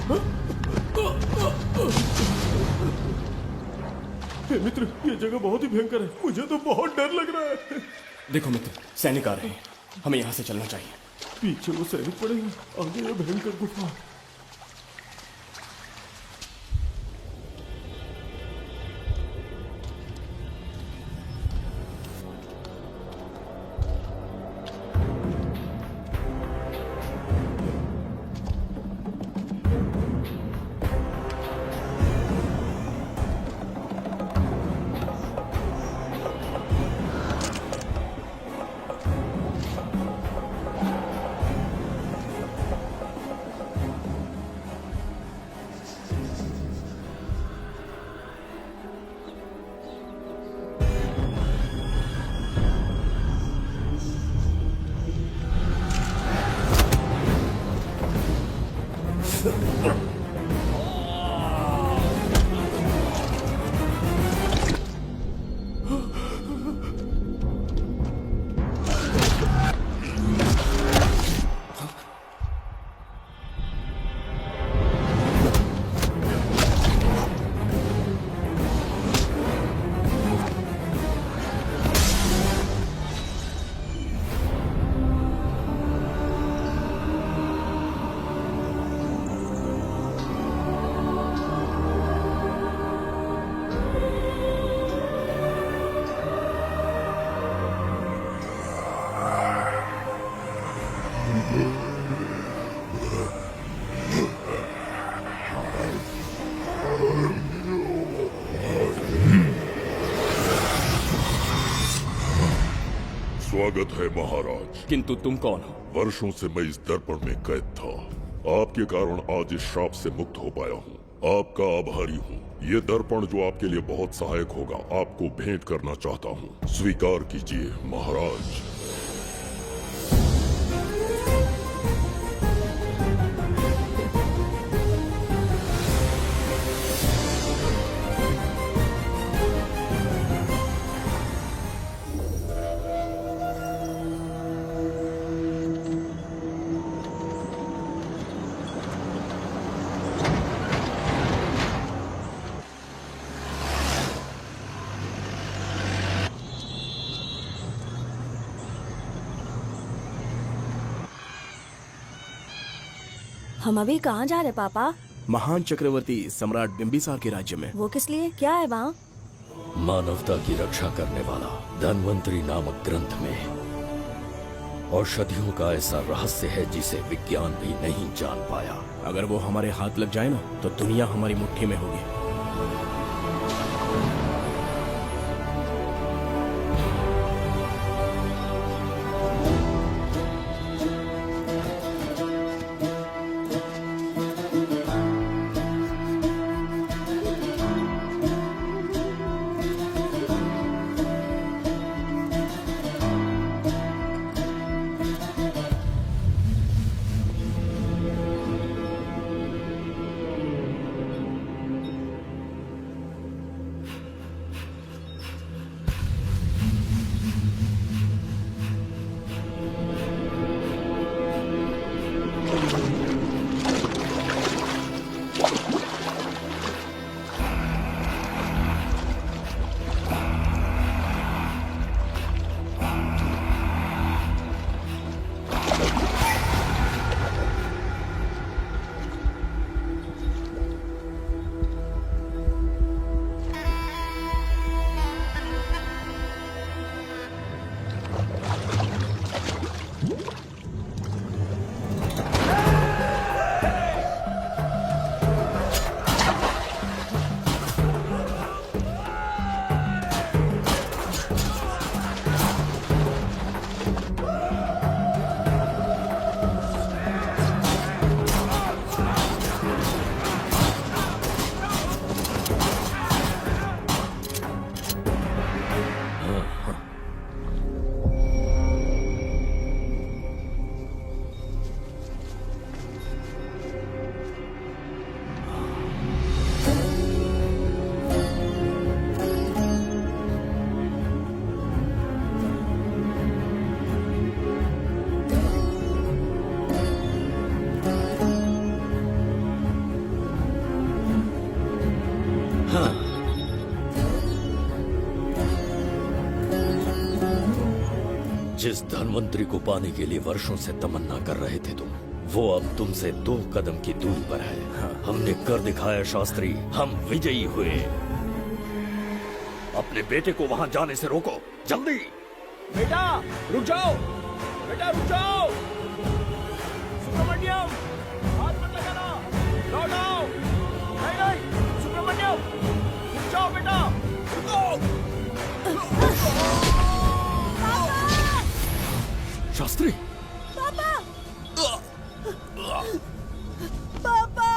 हे मित्र, ये जगह बहुत ही भयंकर है। मुझे तो बहुत डर लग रहा है। देखो मित्र, सैनिक आ रहे हैं, हमें यहाँ से चलना चाहिए। पीछे वो सैनिक पड़े हैं, आगे ये भयंकर गुफा। स्वागत है महाराज। किंतु तुम कौन हो? वर्षों से मैं इस दर्पण में कैद था। आपके कारण आज इस श्राप से मुक्त हो पाया हूँ। आपका आभारी हूँ। ये दर्पण जो आपके लिए बहुत सहायक होगा, आपको भेंट करना चाहता हूँ। स्वीकार कीजिए महाराज। हम अभी कहाँ जा रहे पापा? महान चक्रवर्ती सम्राट बिंबिसार के राज्य में। वो किस लिए? क्या है वहाँ? मानवता की रक्षा करने वाला धन्वंतरी नामक ग्रंथ में औषधियों का ऐसा रहस्य है जिसे विज्ञान भी नहीं जान पाया। अगर वो हमारे हाथ लग जाए ना, तो दुनिया हमारी मुट्ठी में होगी। जिस धनवंतरी को पाने के लिए वर्षों से तमन्ना कर रहे थे तुम, वो अब तुमसे 2 कदम की दूरी पर है। हमने कर दिखाया शास्त्री, हम विजयी हुए। अपने बेटे को वहां जाने से रोको, जल्दी। बेटा रुक जाओ, बेटा रुक जाओ। सुब्रमण्यम, हाथ मत लगाना, लौट आओ। नहीं नहीं सुब्रमण्यम, रुक जाओ बेटा, रुको। शास्त्री, पापा पापा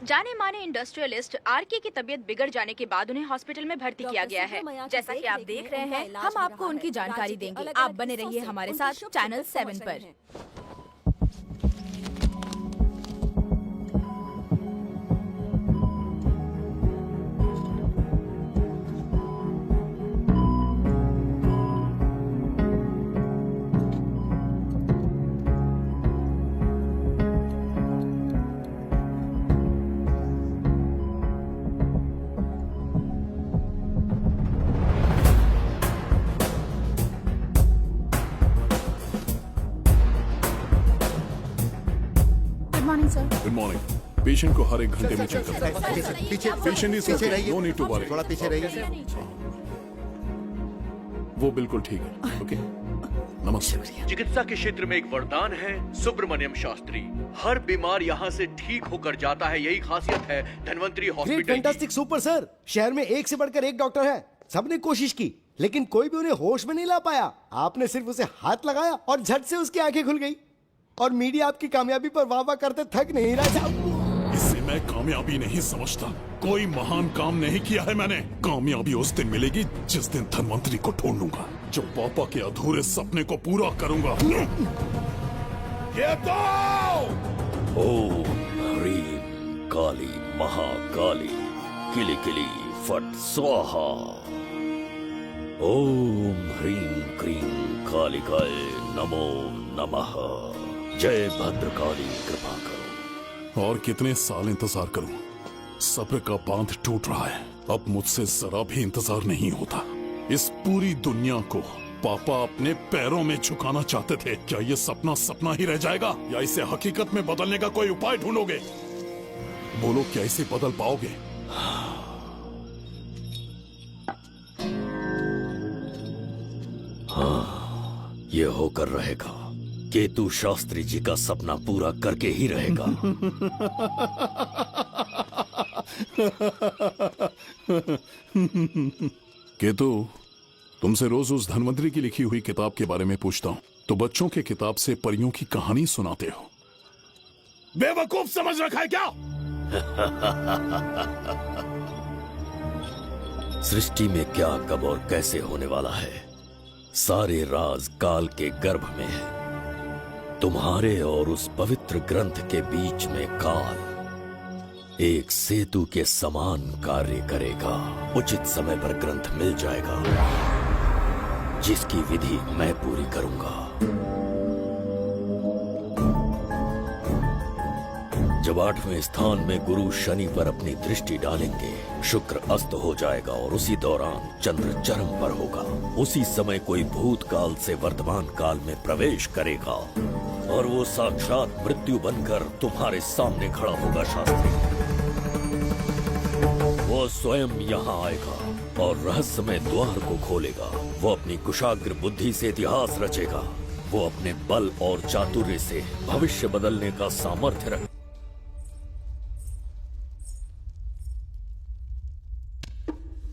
जाने माने इंडस्ट्रियलिस्ट आरके की तबीयत बिगड़ जाने के बाद उन्हें हॉस्पिटल में भर्ती किया गया है। जैसा कि आप देख रहे हैं, हम आपको उनकी जानकारी देंगे। आप बने रहिए हमारे साथ चैनल 7 पर। Good morning. पेशेंट को हर 1 घंटे में चेक करता है। पीछे पेशेंट इज पीछे रहिए, नो नीड टू वरी। थोड़ा पीछे रहिए। वो बिल्कुल ठीक है। ओके, नमस्ते। चिकित्सा के क्षेत्र में एक वरदान है सुब्रमण्यम शास्त्री। हर बीमार यहाँ से ठीक होकर जाता है, यही खासियत है धनवंतरी ग्रेट, हॉस्पिटल की। Fantastic, super sir. शहर में एक से बढ़कर एक डॉक्टर है। सबने कोशिश की लेकिन कोई भी उन्हें होश में नहीं ला पाया। आपने सिर्फ उसे हाथ लगाया और झट से उसकी आंखें खुल गई। और मीडिया आपकी कामयाबी पर वाह वाह करते थक नहीं रहा। इसे मैं कामयाबी नहीं समझता। कोई महान काम नहीं किया है मैंने। कामयाबी उस दिन मिलेगी जिस दिन धनवंतरी को ढूंढूंगा, जो पापा के अधूरे सपने को पूरा करूंगा। ये दो! ओम ह्रीं काली महाकाली किली किली फट स्वाहा। ओम ह्रीं क्रीं कालिकाय नमो नमः। जय भद्रकाली, कृपा करो। और कितने साल इंतजार करूं? सब्र का बांध टूट रहा है। अब मुझसे जरा भी इंतजार नहीं होता। इस पूरी दुनिया को पापा अपने पैरों में झुकाना चाहते थे। क्या ये सपना सपना ही रह जाएगा या इसे हकीकत में बदलने का कोई उपाय ढूंढोगे? बोलो, क्या इसे बदल पाओगे? हाँ, ये होकर रहेगा। केतु शास्त्री जी का सपना पूरा करके ही रहेगा। केतु, तुमसे रोज उस धनवंतरी की लिखी हुई किताब के बारे में पूछता हूँ तो बच्चों के किताब से परियों की कहानी सुनाते हो। बेवकूफ समझ रखा है क्या? सृष्टि में क्या, कब और कैसे होने वाला है, सारे राज काल के गर्भ में है। तुम्हारे और उस पवित्र ग्रंथ के बीच में काल एक सेतु के समान कार्य करेगा। उचित समय पर ग्रंथ मिल जाएगा, जिसकी विधि मैं पूरी करूंगा। जब 8वें स्थान में गुरु शनि पर अपनी दृष्टि डालेंगे, शुक्र अस्त हो जाएगा और उसी दौरान चंद्र चरम पर होगा। उसी समय कोई भूतकाल से वर्तमान काल में प्रवेश करेगा और वो साक्षात मृत्यु बनकर तुम्हारे सामने खड़ा होगा। शास्त्री, वो स्वयं यहाँ आएगा और रहस्यमय द्वार को खोलेगा। वो अपनी कुशाग्र बुद्धि से इतिहास रचेगा। वो अपने बल और चातुर्य से भविष्य बदलने का सामर्थ्य रख।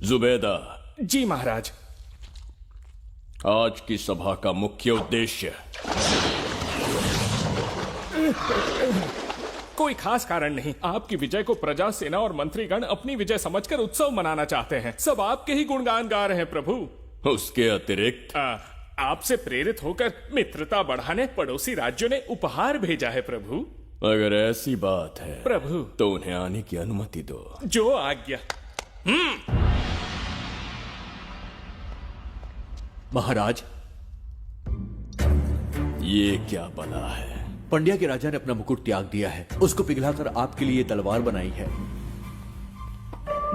जुबेदा। जी महाराज। आज की सभा का मुख्य उद्देश्य कोई खास कारण नहीं। आपकी विजय को प्रजा, सेना और मंत्रीगण अपनी विजय समझकर उत्सव मनाना चाहते हैं। सब आपके ही गुणगान गा रहे हैं प्रभु। उसके अतिरिक्त आपसे प्रेरित होकर मित्रता बढ़ाने पड़ोसी राज्यों ने उपहार भेजा है प्रभु। अगर ऐसी बात है प्रभु, तो उन्हें आने की अनुमति दो। जो आज्ञा। महाराज, ये क्या बला है? पंड्या के राजा ने अपना मुकुट त्याग दिया है। उसको पिघलाकर आपके लिए तलवार बनाई है।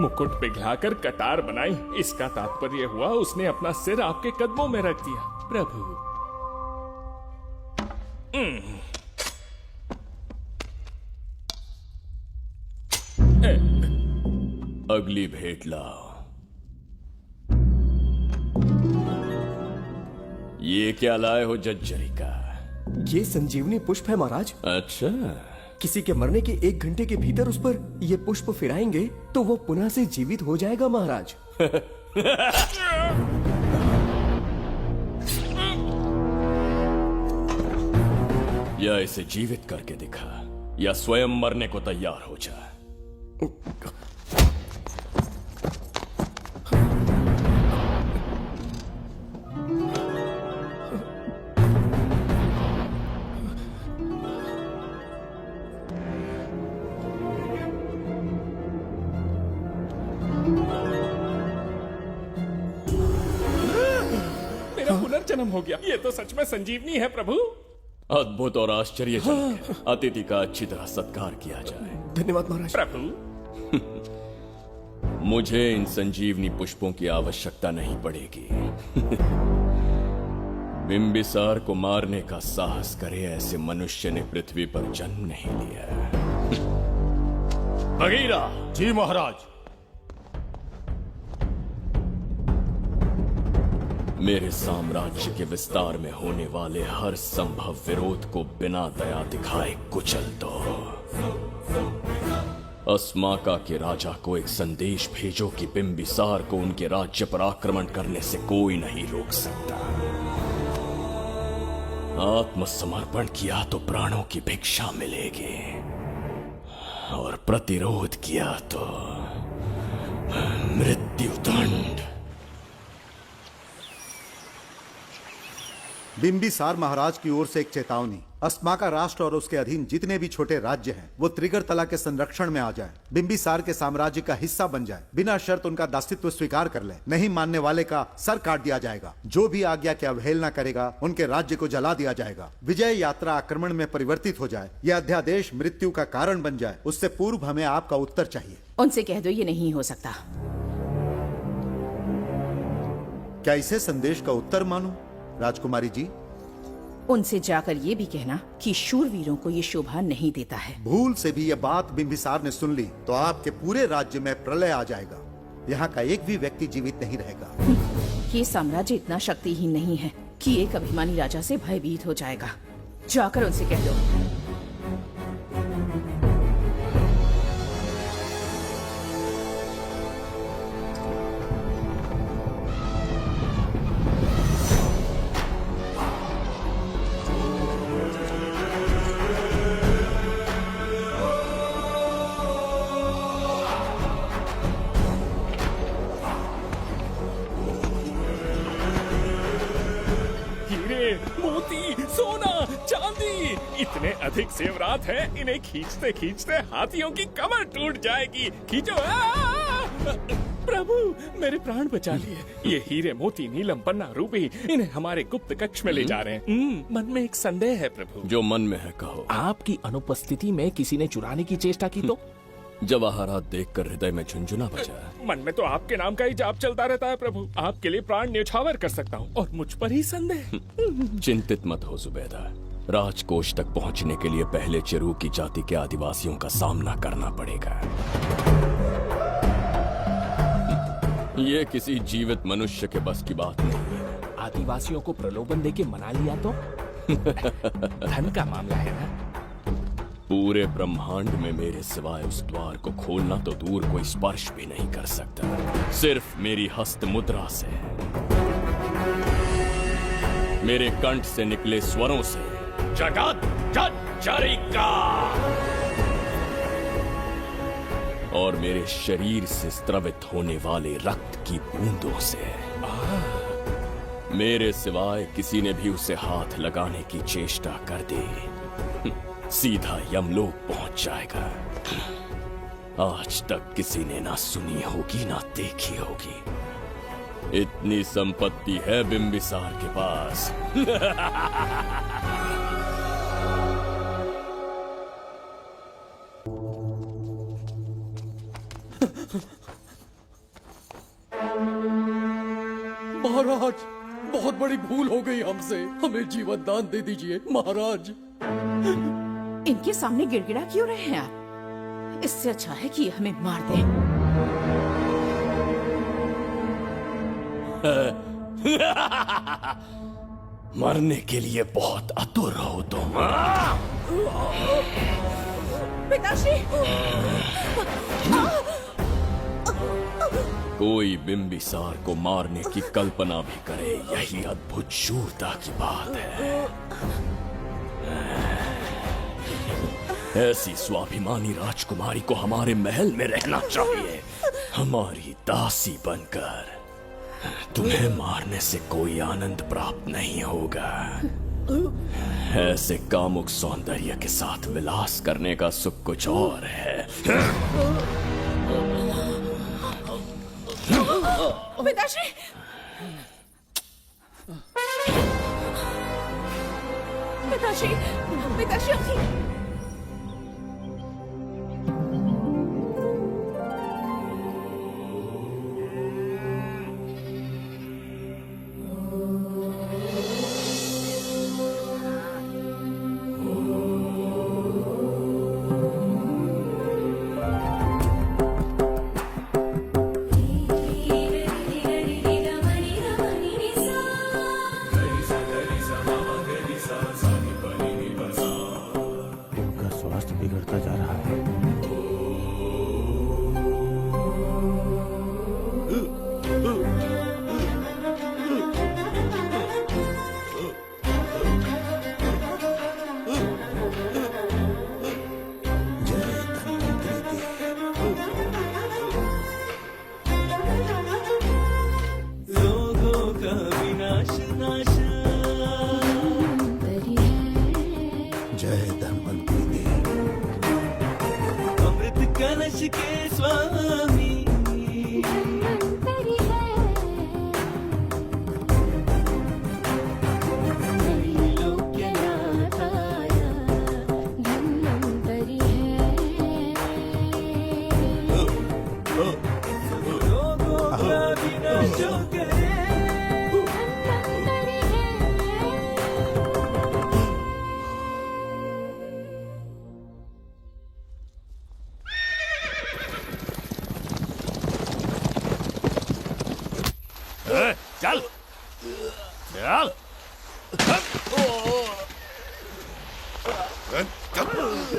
मुकुट पिघलाकर कटार बनाई, इसका तात्पर्य हुआ उसने अपना सिर आपके कदमों में रख दिया प्रभु। अगली भेंट लाओ। ये क्या लाए हो जज्जरी का? ये संजीवनी पुष्प है महाराज। अच्छा, किसी के मरने के 1 घंटे के भीतर उस पर ये पुष्प फिराएंगे तो वो पुनः से जीवित हो जाएगा महाराज। या इसे जीवित करके दिखा, या स्वयं मरने को तैयार हो जा। पुनर्जन्म हो गया। ये तो सच में संजीवनी है प्रभु। अद्भुत और आश्चर्यजनक है। अतिथि का अच्छी तरह सत्कार किया जाए। धन्यवाद महाराज। प्रभु, मुझे इन संजीवनी पुष्पों की आवश्यकता नहीं पड़ेगी। बिंबिसार को मारने का साहस करे ऐसे मनुष्य ने पृथ्वी पर जन्म नहीं लिया। बगीरा। जी महाराज। मेरे साम्राज्य के विस्तार में होने वाले हर संभव विरोध को बिना दया दिखाए कुचल दो। अस्माका के राजा को एक संदेश भेजो कि बिंबिसार को उनके राज्य पर आक्रमण करने से कोई नहीं रोक सकता। आत्मसमर्पण किया तो प्राणों की भिक्षा मिलेगी, और प्रतिरोध किया तो मृत्युदंड। बिंबिसार महाराज की ओर से एक चेतावनी। अस्माका राष्ट्र और उसके अधीन जितने भी छोटे राज्य हैं, वो त्रिगर्तला के संरक्षण में आ जाएं, बिंबिसार के साम्राज्य का हिस्सा बन जाए, बिना शर्त उनका दासत्व स्वीकार कर ले। नहीं मानने वाले का सर काट दिया जाएगा। जो भी आज्ञा की अवहेलना करेगा, उनके राज्य को जला दिया जाएगा। विजय यात्रा आक्रमण में परिवर्तित हो जाए, यह अध्यादेश मृत्यु का कारण बन जाए, उससे पूर्व हमें आपका उत्तर चाहिए। उनसे कह दो ये नहीं हो सकता। क्या इसे संदेश का उत्तर मानूं? राजकुमारी जी, उनसे जाकर ये भी कहना कि शूरवीरों को ये शोभा नहीं देता है। भूल से भी ये बात बिंबिसार ने सुन ली तो आपके पूरे राज्य में प्रलय आ जाएगा। यहाँ का एक भी व्यक्ति जीवित नहीं रहेगा। ये साम्राज्य इतना शक्तिहीन नहीं है कि एक अभिमानी राजा से भयभीत हो जाएगा। जाकर उनसे कह दो। हीरे, मोती, सोना, चांदी, इतने अधिक जेवरात हैं, इन्हें खींचते खींचते हाथियों की कमर टूट जाएगी। खींचो। प्रभु, मेरे प्राण बचा लिए। ये हीरे, मोती, नीलम, पन्ना, रूबी, इन्हें हमारे गुप्त कक्ष में ले जा रहे हैं। मन में एक संदेह है प्रभु। जो मन में है कहो। आपकी अनुपस्थिति में किसी ने चुराने की चेष्टा की तो? जवाहरात देखकर हृदय में झुंझुना बजा। मन में तो आपके नाम का ही जाप चलता रहता है प्रभु। आपके लिए प्राण न्यौछावर कर सकता हूँ और मुझ पर ही संदेह। चिंतित मत हो जुबैदा। राजकोष तक पहुंचने के लिए पहले चिरूकी जाति के आदिवासियों का सामना करना पड़ेगा। ये किसी जीवित मनुष्य के बस की बात नहीं है। आदिवासियों को प्रलोभन देके मना लिया तो? धन का मामला है ना? पूरे ब्रह्मांड में मेरे सिवाय उस द्वार को खोलना तो दूर कोई स्पर्श भी नहीं कर सकता। सिर्फ मेरी हस्त मुद्रा से, मेरे कंठ से निकले स्वरों से, जगत जठरिका, और मेरे शरीर से स्त्रवित होने वाले रक्त की बूंदों से। मेरे सिवाय किसी ने भी उसे हाथ लगाने की चेष्टा कर दी, सीधा यमलोक पहुंच जाएगा। आज तक किसी ने ना सुनी होगी ना देखी होगी। इतनी संपत्ति है बिंबिसार के पास। महाराज, बहुत बड़ी भूल हो गई हमसे। हमें जीवन दान दे दीजिए महाराज। इनके सामने गिड़गिड़ा क्यों रहे हैं आप? इससे अच्छा है कि ये हमें मार दें। मरने के लिए बहुत आतुर हो तुम। पिताश्री! कोई बिंबिसार को मारने की कल्पना भी करे, यही अद्भुत शूरता की बात है। ऐसी स्वाभिमानी राजकुमारी को हमारे महल में रहना चाहिए, हमारी दासी बनकर। तुम्हें मारने से कोई आनंद प्राप्त नहीं होगा। ऐसे कामुक सौंदर्य के साथ विलास करने का सुख कुछ और है। पिताश्री! पिताश्री! पिताश्री! बिगड़ता जा रहा है। जय धन्वंतरी देव। अमृत कलश के स्वामी चल चल। रुक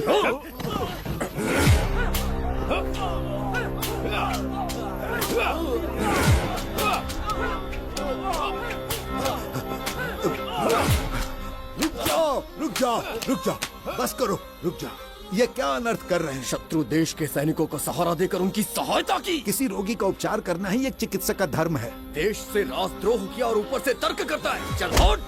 जाओ, बस करो, रुक जाओ। ये क्या अनर्थ कर रहे हैं? शत्रु देश के सैनिकों को सहारा देकर उनकी सहायता की। किसी रोगी का उपचार करना ही एक चिकित्सक का धर्म है। देश से राजद्रोह किया और ऊपर से तर्क करता है। चल हट।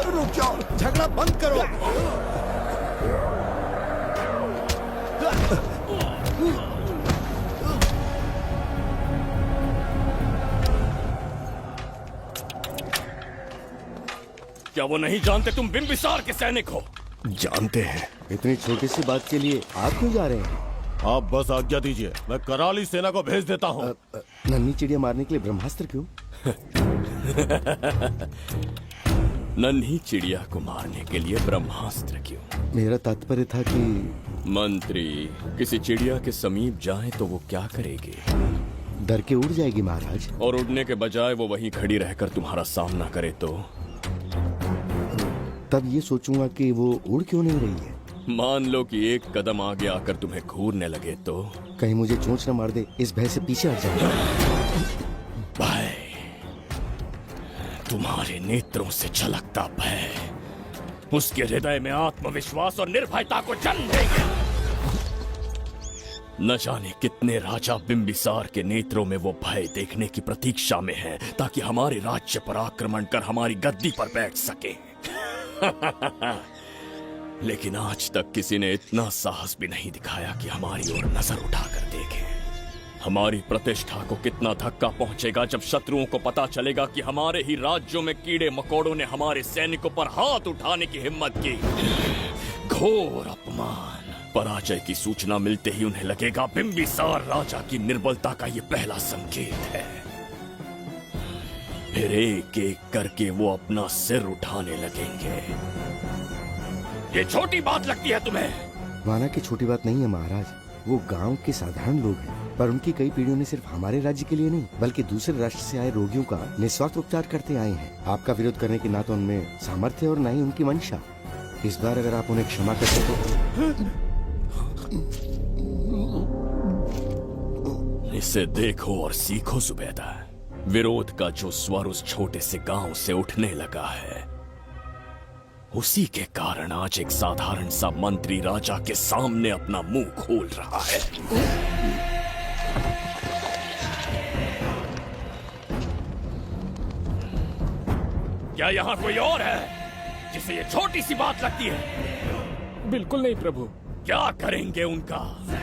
रुक जाओ, झगड़ा बंद करो। क्या वो नहीं जानते तुम बिंबिसार के सैनिक हो? जानते हैं। इतनी छोटी सी बात के लिए आप क्यों जा रहे हैं? आप बस आज्ञा दीजिए, मैं कराली सेना को भेज देता हूँ। नन्ही चिड़िया मारने के लिए ब्रह्मास्त्र क्यों? नन्ही चिड़िया को मारने के लिए ब्रह्मास्त्र क्यों? मेरा तात्पर्य था कि मंत्री किसी चिड़िया के समीप जाए तो वो क्या करेगी? डर के उड़ जाएगी महाराज। और उड़ने के बजाय वो वहीं खड़ी रहकर तुम्हारा सामना करे तो? तब ये सोचूंगा कि वो उड़ क्यों नहीं रही है। मान लो कि एक कदम आगे आकर तुम्हें घूरने लगे तो? कहीं मुझे चोंच न मार दे, इस भय से पीछे हट जाऊंगा। भय, तुम्हारे नेत्रों से झलकता भय उसके हृदय में आत्मविश्वास और निर्भयता को जन्म देगा। न जाने कितने राजा बिंबिसार के नेत्रों में वो भय देखने की प्रतीक्षा में हैं, ताकि हमारे राज्य पर आक्रमण कर हमारी गद्दी पर बैठ सके। लेकिन आज तक किसी ने इतना साहस भी नहीं दिखाया कि हमारी ओर नजर उठाकर देखे। हमारी प्रतिष्ठा को कितना धक्का पहुंचेगा जब शत्रुओं को पता चलेगा कि हमारे ही राज्यों में कीड़े मकोड़ों ने हमारे सैनिकों पर हाथ उठाने की हिम्मत की। घोर अपमान। पराजय की सूचना मिलते ही उन्हें लगेगा बिंबिसार राजा की निर्बलता का ये पहला संकेत है। फिर एक एक करके वो अपना सिर उठाने लगेंगे। ये छोटी बात लगती है तुम्हें? माना कि छोटी बात नहीं है महाराज। वो गांव के साधारण लोग हैं, पर उनकी कई पीढ़ियों ने सिर्फ हमारे राज्य के लिए नहीं बल्कि दूसरे राष्ट्र से आए रोगियों का निस्वार्थ उपचार करते आए हैं। आपका विरोध करने की ना तो उनमें सामर्थ्य और ना ही उनकी मंशा। इस बार अगर आप उन्हें क्षमा कर सको। इसे देखो और सीखो जुबैदा। विरोध का जो स्वर उस छोटे से गांव से उठने लगा है, उसी के कारण आज एक साधारण सा मंत्री राजा के सामने अपना मुंह खोल रहा है। क्या यहाँ कोई और है जिसे ये छोटी सी बात लगती है? बिल्कुल नहीं प्रभु। क्या करेंगे उनका?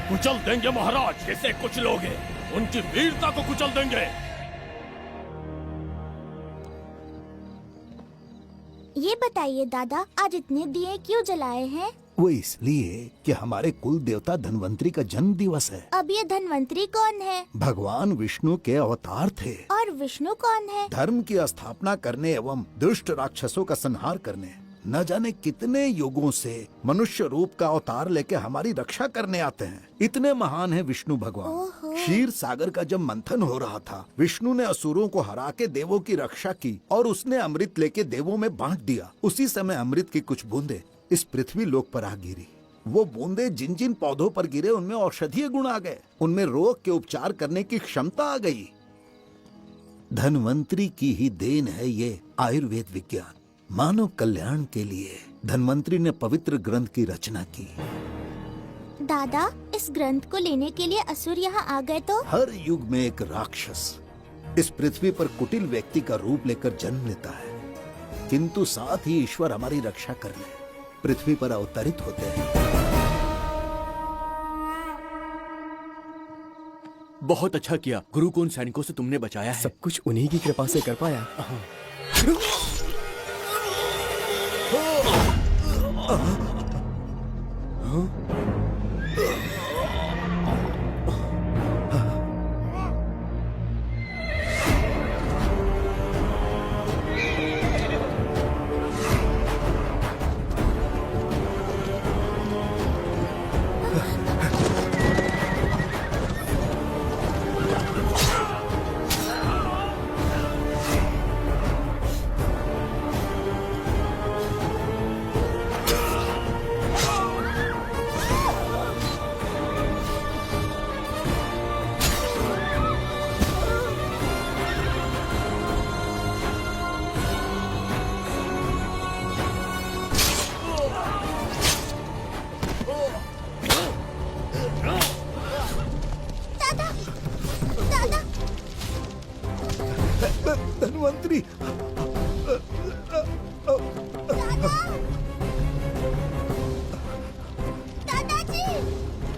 कुचल देंगे महाराज। जैसे कुछ लोग हैं, उनकी वीरता को कुचल देंगे। ये बताइए दादा, आज इतने दिए क्यों जलाए हैं? वो इसलिए कि हमारे कुल देवता धन्वंतरी का जन्म दिवस है। अब ये धन्वंतरी कौन है? भगवान विष्णु के अवतार थे। और विष्णु कौन है? धर्म की स्थापना करने एवं दुष्ट राक्षसों का संहार करने। न जाने कितने युगों से मनुष्य रूप का अवतार लेके हमारी रक्षा करने आते हैं। इतने महान है विष्णु भगवान। क्षीर सागर का जब मंथन हो रहा था, विष्णु ने असुरों को हरा के देवों की रक्षा की और उसने अमृत लेके देवों में बांट दिया। उसी समय अमृत की कुछ बूंदे इस पृथ्वी लोक पर आ गिरी। वो बूंदे जिन जिन पौधों पर गिरे उनमें औषधीय गुण आ गए, उनमें रोग के उपचार करने की क्षमता आ गई। धन्वंतरी की ही देन है ये आयुर्वेद विज्ञान। मानव कल्याण के लिए धन्वंतरी ने पवित्र ग्रंथ की रचना की। दादा, इस ग्रंथ को लेने के लिए असुर यहाँ आ गए तो? हर युग में एक राक्षस इस पृथ्वी पर कुटिल व्यक्ति का रूप लेकर जन्म लेता है, किंतु साथ ही ईश्वर हमारी रक्षा करने पृथ्वी पर अवतरित होते हैं। बहुत अच्छा किया गुरु को उन सैनिकों से तुमने बचाया है। सब कुछ उन्हीं की कृपा से कर पाया।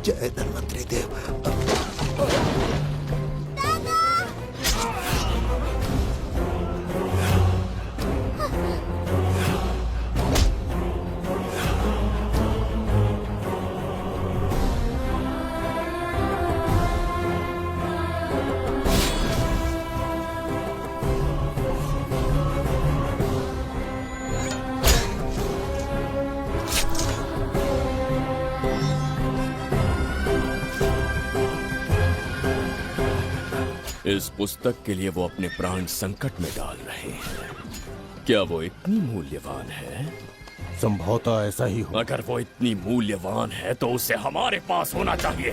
जय धन्वंतरी देव। इस पुस्तक के लिए वो अपने प्राण संकट में डाल रहे हैं। क्या वो इतनी मूल्यवान है? संभवतः ऐसा ही हो। अगर वो इतनी मूल्यवान है तो उसे हमारे पास होना चाहिए।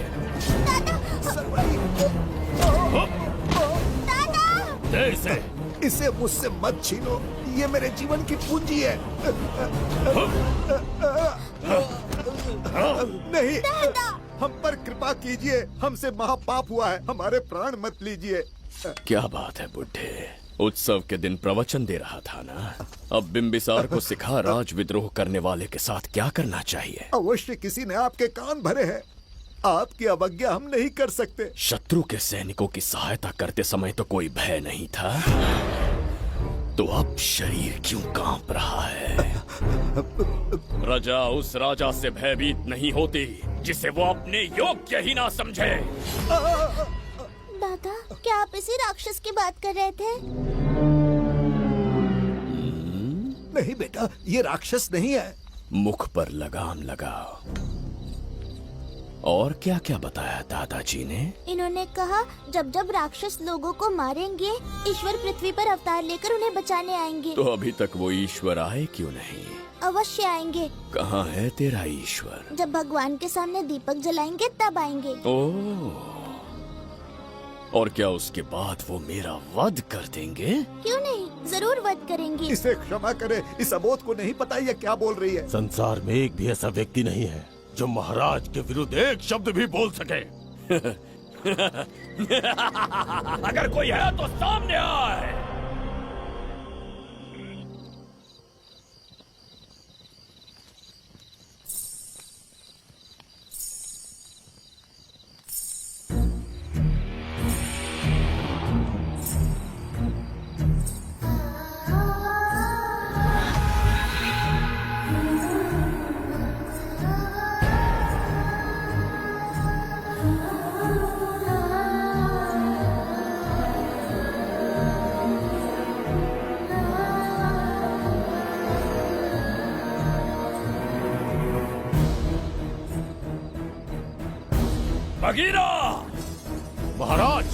दे इसे मुझसे मत छीनो, ये मेरे जीवन की पूंजी है। नहीं, हम पर कृपा कीजिए, हमसे महापाप हुआ है, हमारे प्राण मत लीजिए। क्या बात है बुड्ढे, उत्सव के दिन प्रवचन दे रहा था ना। अब बिंबिसार को सिखा राज विद्रोह करने वाले के साथ क्या करना चाहिए। अवश्य किसी ने आपके कान भरे हैं, आपकी अवज्ञा हम नहीं कर सकते। शत्रु के सैनिकों की सहायता करते समय तो कोई भय नहीं था, तो अब शरीर क्यों कांप रहा है? प्रजा उस राजा से भयभीत नहीं होती जिसे वो अपने योग्य ही ना समझे। दादा, क्या आप इसी राक्षस की बात कर रहे थे? नहीं बेटा, ये राक्षस नहीं है। मुख पर लगाम लगाओ। और क्या क्या बताया दादाजी ने? इन्होंने कहा जब जब राक्षस लोगों को मारेंगे, ईश्वर पृथ्वी पर अवतार लेकर उन्हें बचाने आएंगे। तो अभी तक वो ईश्वर आए क्यों नहीं? अवश्य आएंगे। कहाँ है तेरा ईश्वर? जब भगवान के सामने दीपक जलाएंगे तब आएंगे। ओह, और क्या उसके बाद वो मेरा वध कर देंगे? क्यों नहीं, जरूर वध करेंगे। इसे क्षमा करे, इस अबोध को नहीं पता ये क्या बोल रही है। संसार में एक भी ऐसा व्यक्ति नहीं है जो महाराज के विरुद्ध एक शब्द भी बोल सके। अगर कोई है तो सामने आए। बगीरा! महाराज!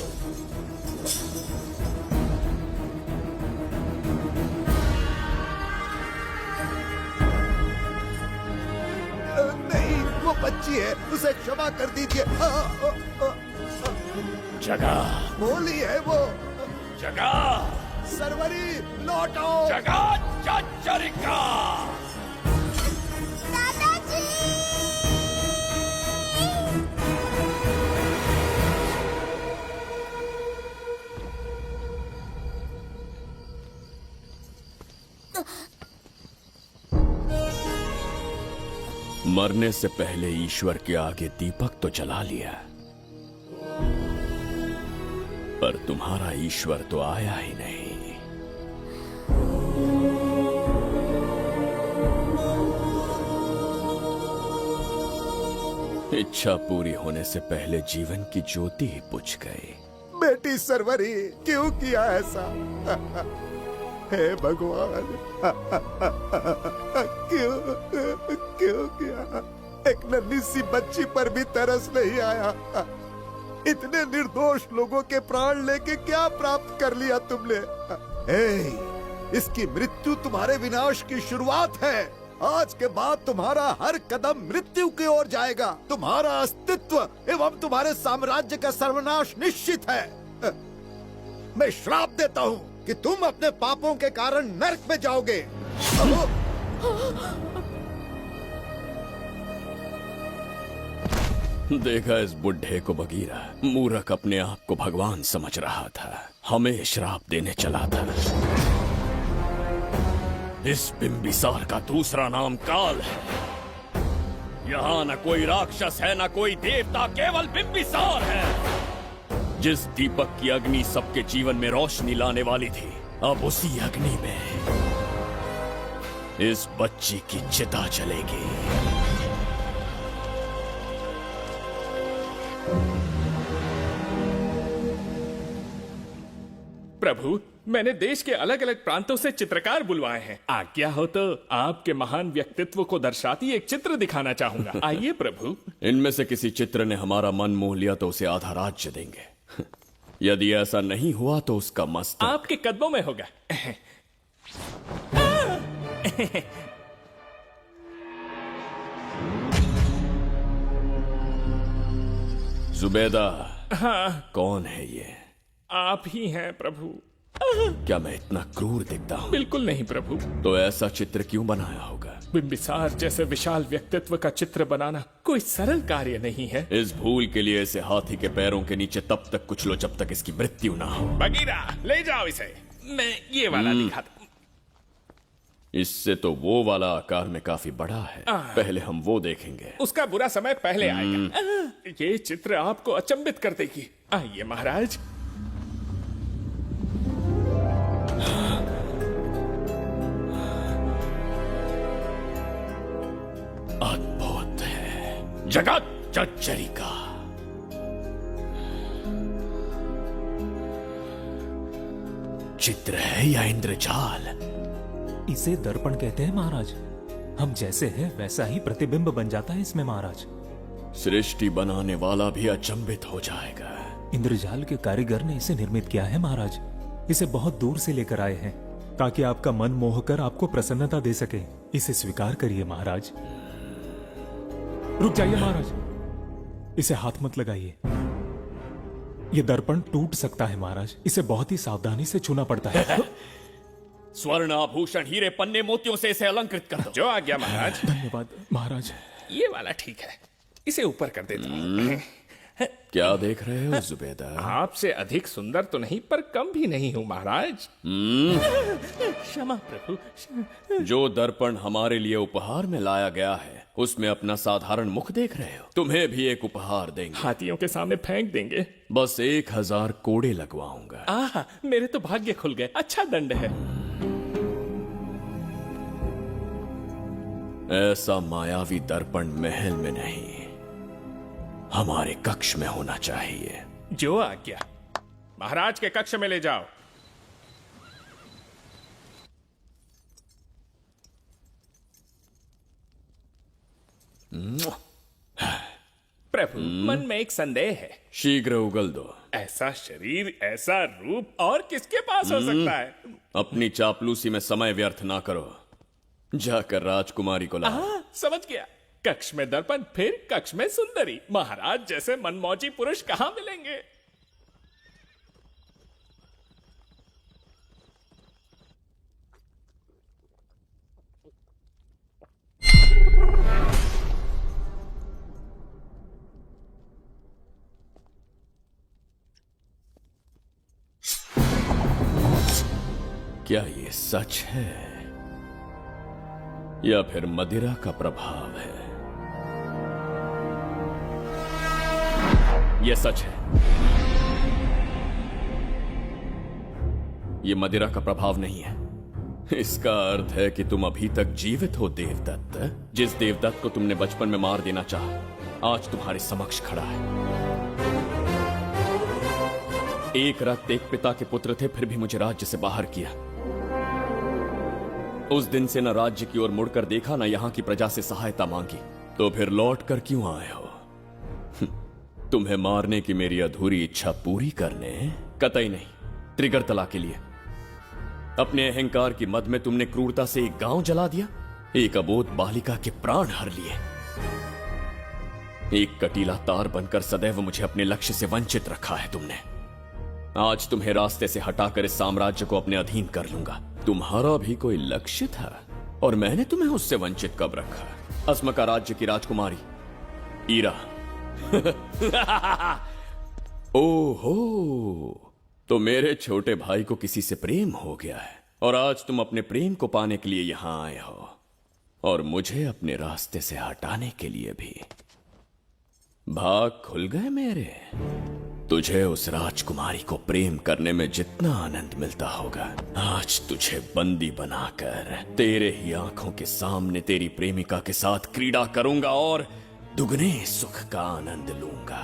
नहीं, वो बच्ची है, उसे क्षमा कर दीजिए। जगह बोली है वो। जगह सरवरी लौटो। जगह चचरिका। मरने से पहले ईश्वर के आगे दीपक तो जला लिया, पर तुम्हारा ईश्वर तो आया ही नहीं। इच्छा पूरी होने से पहले जीवन की ज्योति ही बुझ गई। बेटी सरवरी, क्यों किया ऐसा? हे भगवान, क्यों किया? एक नन्ही सी बच्ची पर भी तरस नहीं आया। इतने निर्दोष लोगों के प्राण लेके क्या प्राप्त कर लिया तुमने? इसकी मृत्यु तुम्हारे विनाश की शुरुआत है। आज के बाद तुम्हारा हर कदम मृत्यु की ओर जाएगा। तुम्हारा अस्तित्व एवं तुम्हारे साम्राज्य का सर्वनाश निश्चित है। मैं श्राप देता हूँ कि तुम अपने पापों के कारण नरक में जाओगे। देखा इस बुढ़े को बगीरा, मूर्ख अपने आप को भगवान समझ रहा था, हमें श्राप देने चला था। इस बिंबिसार का दूसरा नाम काल है। यहाँ न कोई राक्षस है न कोई देवता, केवल बिंबिसार है। जिस दीपक की अग्नि सबके जीवन में रोशनी लाने वाली थी, अब उसी अग्नि में इस बच्ची की चिता जलेगी। प्रभु, मैंने देश के अलग अलग प्रांतों से चित्रकार बुलवाए हैं। आज्ञा हो तो आपके महान व्यक्तित्व को दर्शाती एक चित्र दिखाना चाहूंगा। आइए प्रभु। इनमें से किसी चित्र ने हमारा मन मोह लिया तो उसे आधा राज्य देंगे। यदि ऐसा नहीं हुआ तो उसका मस्तक आपके कदमों में होगा। जुबेदा, हाँ, कौन है ये? आप ही हैं प्रभु। क्या मैं इतना क्रूर दिखता हूँ? बिल्कुल नहीं प्रभु। तो ऐसा चित्र क्यों बनाया होगा? बिंबिसार जैसे विशाल व्यक्तित्व का चित्र बनाना कोई सरल कार्य नहीं है। इस भूल के लिए इसे हाथी के पैरों के नीचे तब तक कुचलो जब तक इसकी मृत्यु ना हो। बगीरा, ले जाओ इसे। मैं ये वाला दिखाता। इससे तो वो वाला आकार में काफी बड़ा है। पहले हम वो देखेंगे। उसका बुरा समय पहले आएगा। ये चित्र आपको अचंभित कर देगी। आइए महाराज। अद्भुत है, जगत जज्जरी का। चित्र है या इंद्रजाल? इसे दर्पण कहते हैं महाराज। हम जैसे हैं वैसा ही प्रतिबिंब बन जाता है इसमें महाराज। सृष्टि बनाने वाला भी अचंभित हो जाएगा। इंद्रजाल के कारीगर ने इसे निर्मित किया है महाराज। इसे बहुत दूर से लेकर आए हैं ताकि आपका मन मोह कर आपको प्रसन्नता दे सके। इसे स्वीकार करिए महाराज। रुक जाइए महाराज, इसे हाथ मत लगाइए। ये दर्पण टूट सकता है महाराज। इसे बहुत ही सावधानी से छूना पड़ता है। स्वर्ण आभूषण हीरे पन्ने मोतियों से इसे अलंकृत कर दो। जो आ गया महाराज। धन्यवाद महाराज। ये वाला ठीक है, इसे ऊपर कर देता हूँ। क्या देख रहे हो जुबेदा? आपसे अधिक सुंदर तो नहीं पर कम भी नहीं हूँ महाराज। क्षमा प्रभु। जो दर्पण हमारे लिए उपहार में लाया गया है उसमें अपना साधारण मुख देख रहे हो? तुम्हें भी एक उपहार देंगे। हाथियों के सामने फेंक देंगे। बस 1000 कोड़े लगवाऊंगा। आह, मेरे तो भाग्य खुल गए। अच्छा दंड है। ऐसा मायावी दर्पण महल में नहीं, हमारे कक्ष में होना चाहिए। जो आज्ञा। महाराज के कक्ष में ले जाओ। प्रभु, मन में एक संदेह है। शीघ्र उगल दो। ऐसा शरीर, ऐसा रूप और किसके पास हो सकता है? अपनी चापलूसी में समय व्यर्थ ना करो। जाकर राजकुमारी को लाओ। समझ गया। कक्ष में दर्पण, फिर कक्ष में सुंदरी। महाराज जैसे मनमौजी पुरुष कहां मिलेंगे? क्या ये सच है या फिर मदिरा का प्रभाव है? यह सच है। यह मदिरा का प्रभाव नहीं है। इसका अर्थ है कि तुम अभी तक जीवित हो देवदत्त। जिस देवदत्त को तुमने बचपन में मार देना चाहा, आज तुम्हारे समक्ष खड़ा है। एक रक्त एक पिता के पुत्र थे, फिर भी मुझे राज्य से बाहर किया। उस दिन से न राज्य की ओर मुड़कर देखा, न यहां की प्रजा से सहायता मांगी। तो फिर लौट कर क्यों आए हो? तुम्हें मारने की मेरी अधूरी इच्छा पूरी करने? कतई नहीं, त्रिगर्तला के लिए। अपने अहंकार की मद में तुमने क्रूरता से एक गांव जला दिया, एक अबोध बालिका के प्राण हर लिए। एक कटीला तार बनकर सदैव मुझे अपने लक्ष्य से वंचित रखा है तुमने। आज तुम्हें रास्ते से हटाकर इस साम्राज्य को अपने अधीन कर लूंगा। तुम्हारा भी कोई लक्ष्य था और मैंने तुम्हें उससे वंचित कब रखा? अस्मका राज्य की राजकुमारी ईरा। ओहो, तो मेरे छोटे भाई को किसी से प्रेम हो गया है और आज तुम अपने प्रेम को पाने के लिए यहां आए हो। और मुझे अपने रास्ते से हटाने के लिए भी। भाग खुल गए मेरे। तुझे उस राजकुमारी को प्रेम करने में जितना आनंद मिलता होगा, आज तुझे बंदी बनाकर तेरे ही आंखों के सामने तेरी प्रेमिका के साथ क्रीड़ा करूंगा और दुगने सुख का आनंद लूंगा।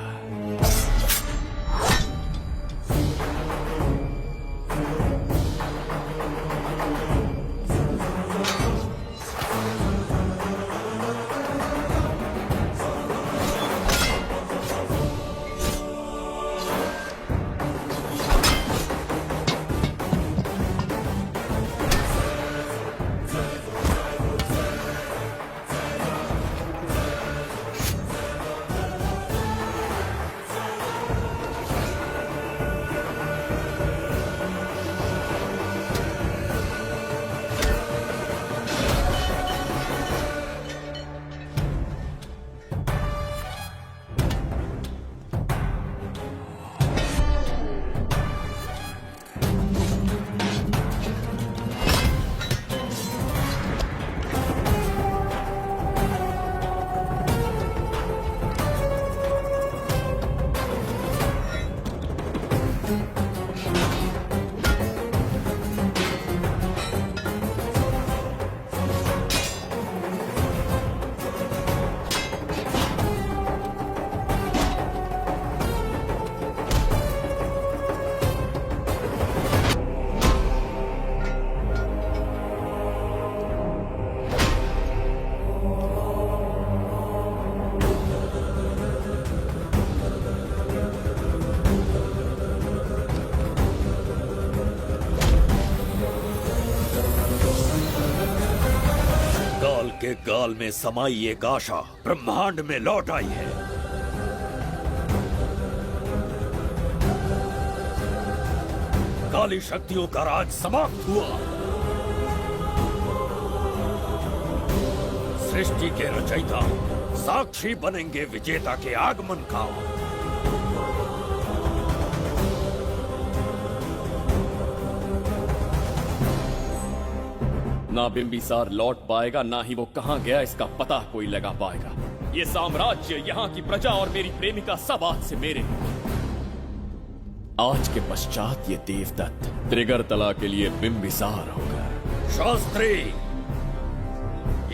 के गाल में समाई एक आशा ब्रह्मांड में लौट आई है। काली शक्तियों का राज समाप्त हुआ। सृष्टि के रचयिता साक्षी बनेंगे विजेता के आगमन का। ना बिंबिसार लौट पाएगा, ना ही वो कहां गया इसका पता कोई लगा पाएगा। ये साम्राज्य, यहाँ की प्रजा और मेरी प्रेमिका सब आज से मेरे। आज के पश्चात ये देवदत्त त्रिगर्तला के लिए बिंबिसार होगा। शास्त्री,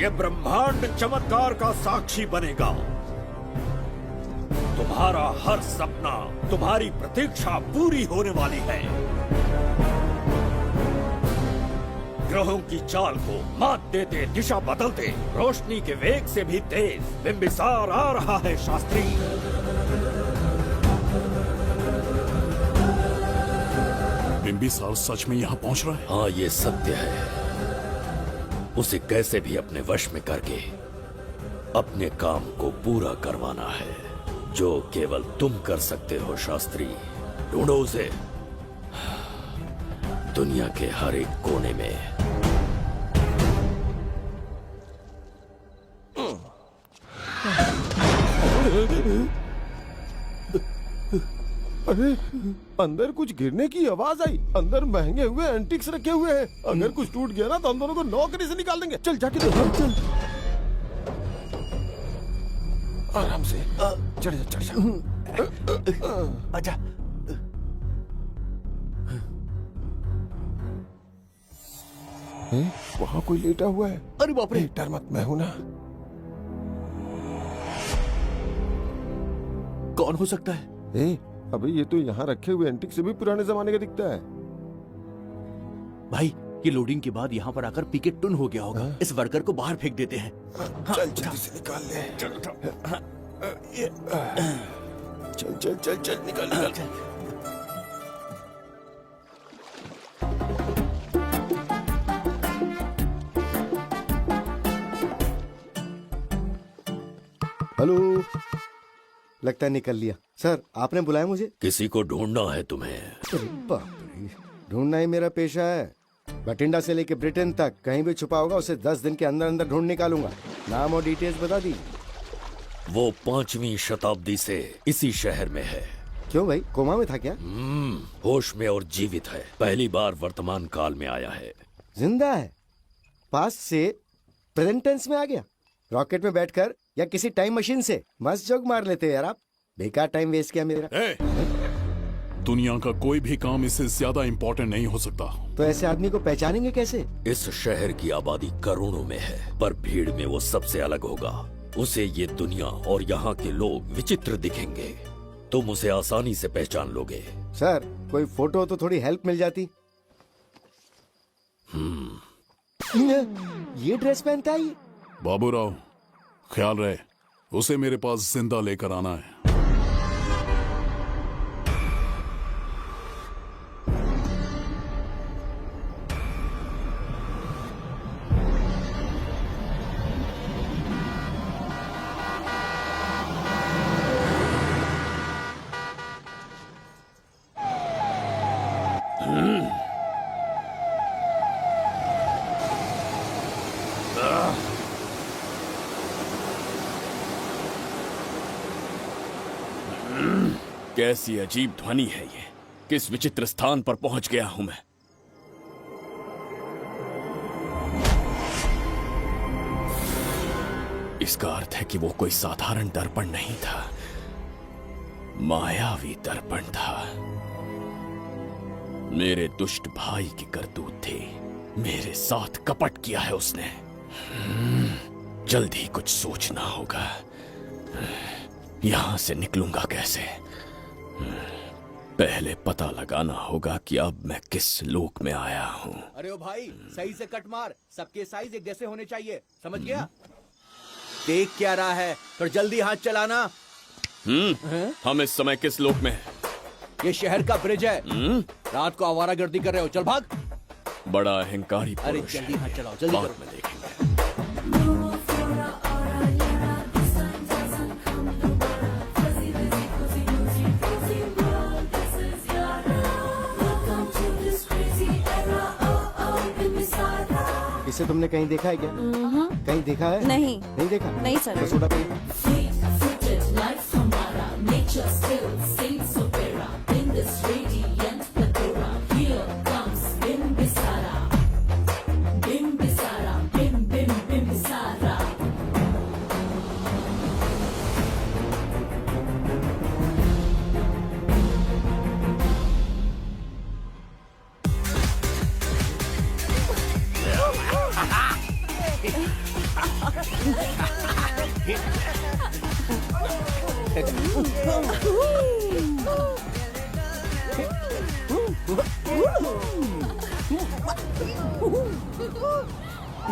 ये ब्रह्मांड चमत्कार का साक्षी बनेगा। तुम्हारा हर सपना, तुम्हारी प्रतीक्षा पूरी होने वाली है। ग्रहों की चाल को मात देते, दिशा बदलते, रोशनी के वेग से भी तेज बिंबिसार आ रहा है। शास्त्री, बिंबिसार सच में यहाँ पहुँच रहा है? हाँ, ये सत्य है। उसे कैसे भी अपने वश में करके अपने काम को पूरा करवाना है, जो केवल तुम कर सकते हो। शास्त्री, ढूंढो उसे दुनिया के हर एक कोने में। अरे, अंदर कुछ गिरने की आवाज आई। अंदर महंगे हुए एंटिक्स रखे हुए हैं। अगर कुछ टूट गया ना तो हम दोनों को नौकरी से निकाल देंगे। चल जाके देखो। चल आराम से चढ़ जा, चढ़ जा। आजा। वहाँ कोई लेटा हुआ है। अरे बाप रे, डर मत, मैं हूं ना। कौन हो सकता है? अबे ये तो यहाँ रखे हुए एंटिक से भी पुराने जमाने का दिखता है। भाई, ये लोडिंग के बाद यहाँ पर आकर पिकेट टुन हो गया होगा। इस वर्कर को बाहर फेंक देते हैं। चल जल्दी से निकाल ले। चल चल चल चल निकाल निकाल। हेलो, लगता है निकल लिया। सर, आपने बुलाया मुझे? किसी को ढूंढना है तुम्हें। अरे बाप रे, ढूंढना ही मेरा पेशा है। बठिंडा से लेके ब्रिटेन तक कहीं भी छुपा होगा उसे 10 दिन के अंदर अंदर ढूंढ निकालूंगा। नाम और डिटेल्स बता दीजिए। वो 5वीं शताब्दी से इसी शहर में है। क्यों भाई, कोमा में था क्या? होश में और जीवित है। पहली बार वर्तमान काल में आया है। जिंदा है? पास से प्रेजेंट टेंस में आ गया। रॉकेट में बैठकर या किसी टाइम मशीन से मस्त जोक मार लेते हैं यार आप। बेकार टाइम वेस्ट किया मेरा। दुनिया का कोई भी काम इससे ज्यादा इम्पोर्टेंट नहीं हो सकता। तो ऐसे आदमी को पहचानेंगे कैसे? इस शहर की आबादी करोड़ों में है, पर भीड़ में वो सबसे अलग होगा। उसे ये दुनिया और यहाँ के लोग विचित्र दिखेंगे। तुम उसे आसानी से पहचान लोगे। सर कोई फोटो हो तो थोड़ी हेल्प मिल जाती। ये ड्रेस पहनता है ये? बाबूराव, ख्याल रहे, उसे मेरे पास जिंदा लेकर आना है। कैसी अजीब ध्वनि है ये। किस विचित्र स्थान पर पहुंच गया हूं मैं। इसका अर्थ है कि वो कोई साधारण दर्पण नहीं था, मायावी दर्पण था। मेरे दुष्ट भाई की करतूत थी। मेरे साथ कपट किया है उसने। जल्द ही कुछ सोचना होगा। यहां से निकलूंगा कैसे? पहले पता लगाना होगा कि अब मैं किस लोक में आया हूँ। अरे ओ भाई, सही से कट मार। सबके साइज एक जैसे होने चाहिए, समझ गया? देख क्या रहा है, तो जल्दी हाथ चलाना। हम इस समय किस लोक में हैं? ये शहर का ब्रिज है। रात को आवारागर्दी कर रहे हो, चल भाग। बड़ा अहंकारी अरे पुरुष है। जल्दी हाथ चलाओ, जल्दी बाद करो। में देखेंगे। इसे तुमने कहीं देखा है क्या? कहीं देखा है? नहीं। नहीं देखा? नहीं सर। तो सोडा पिए।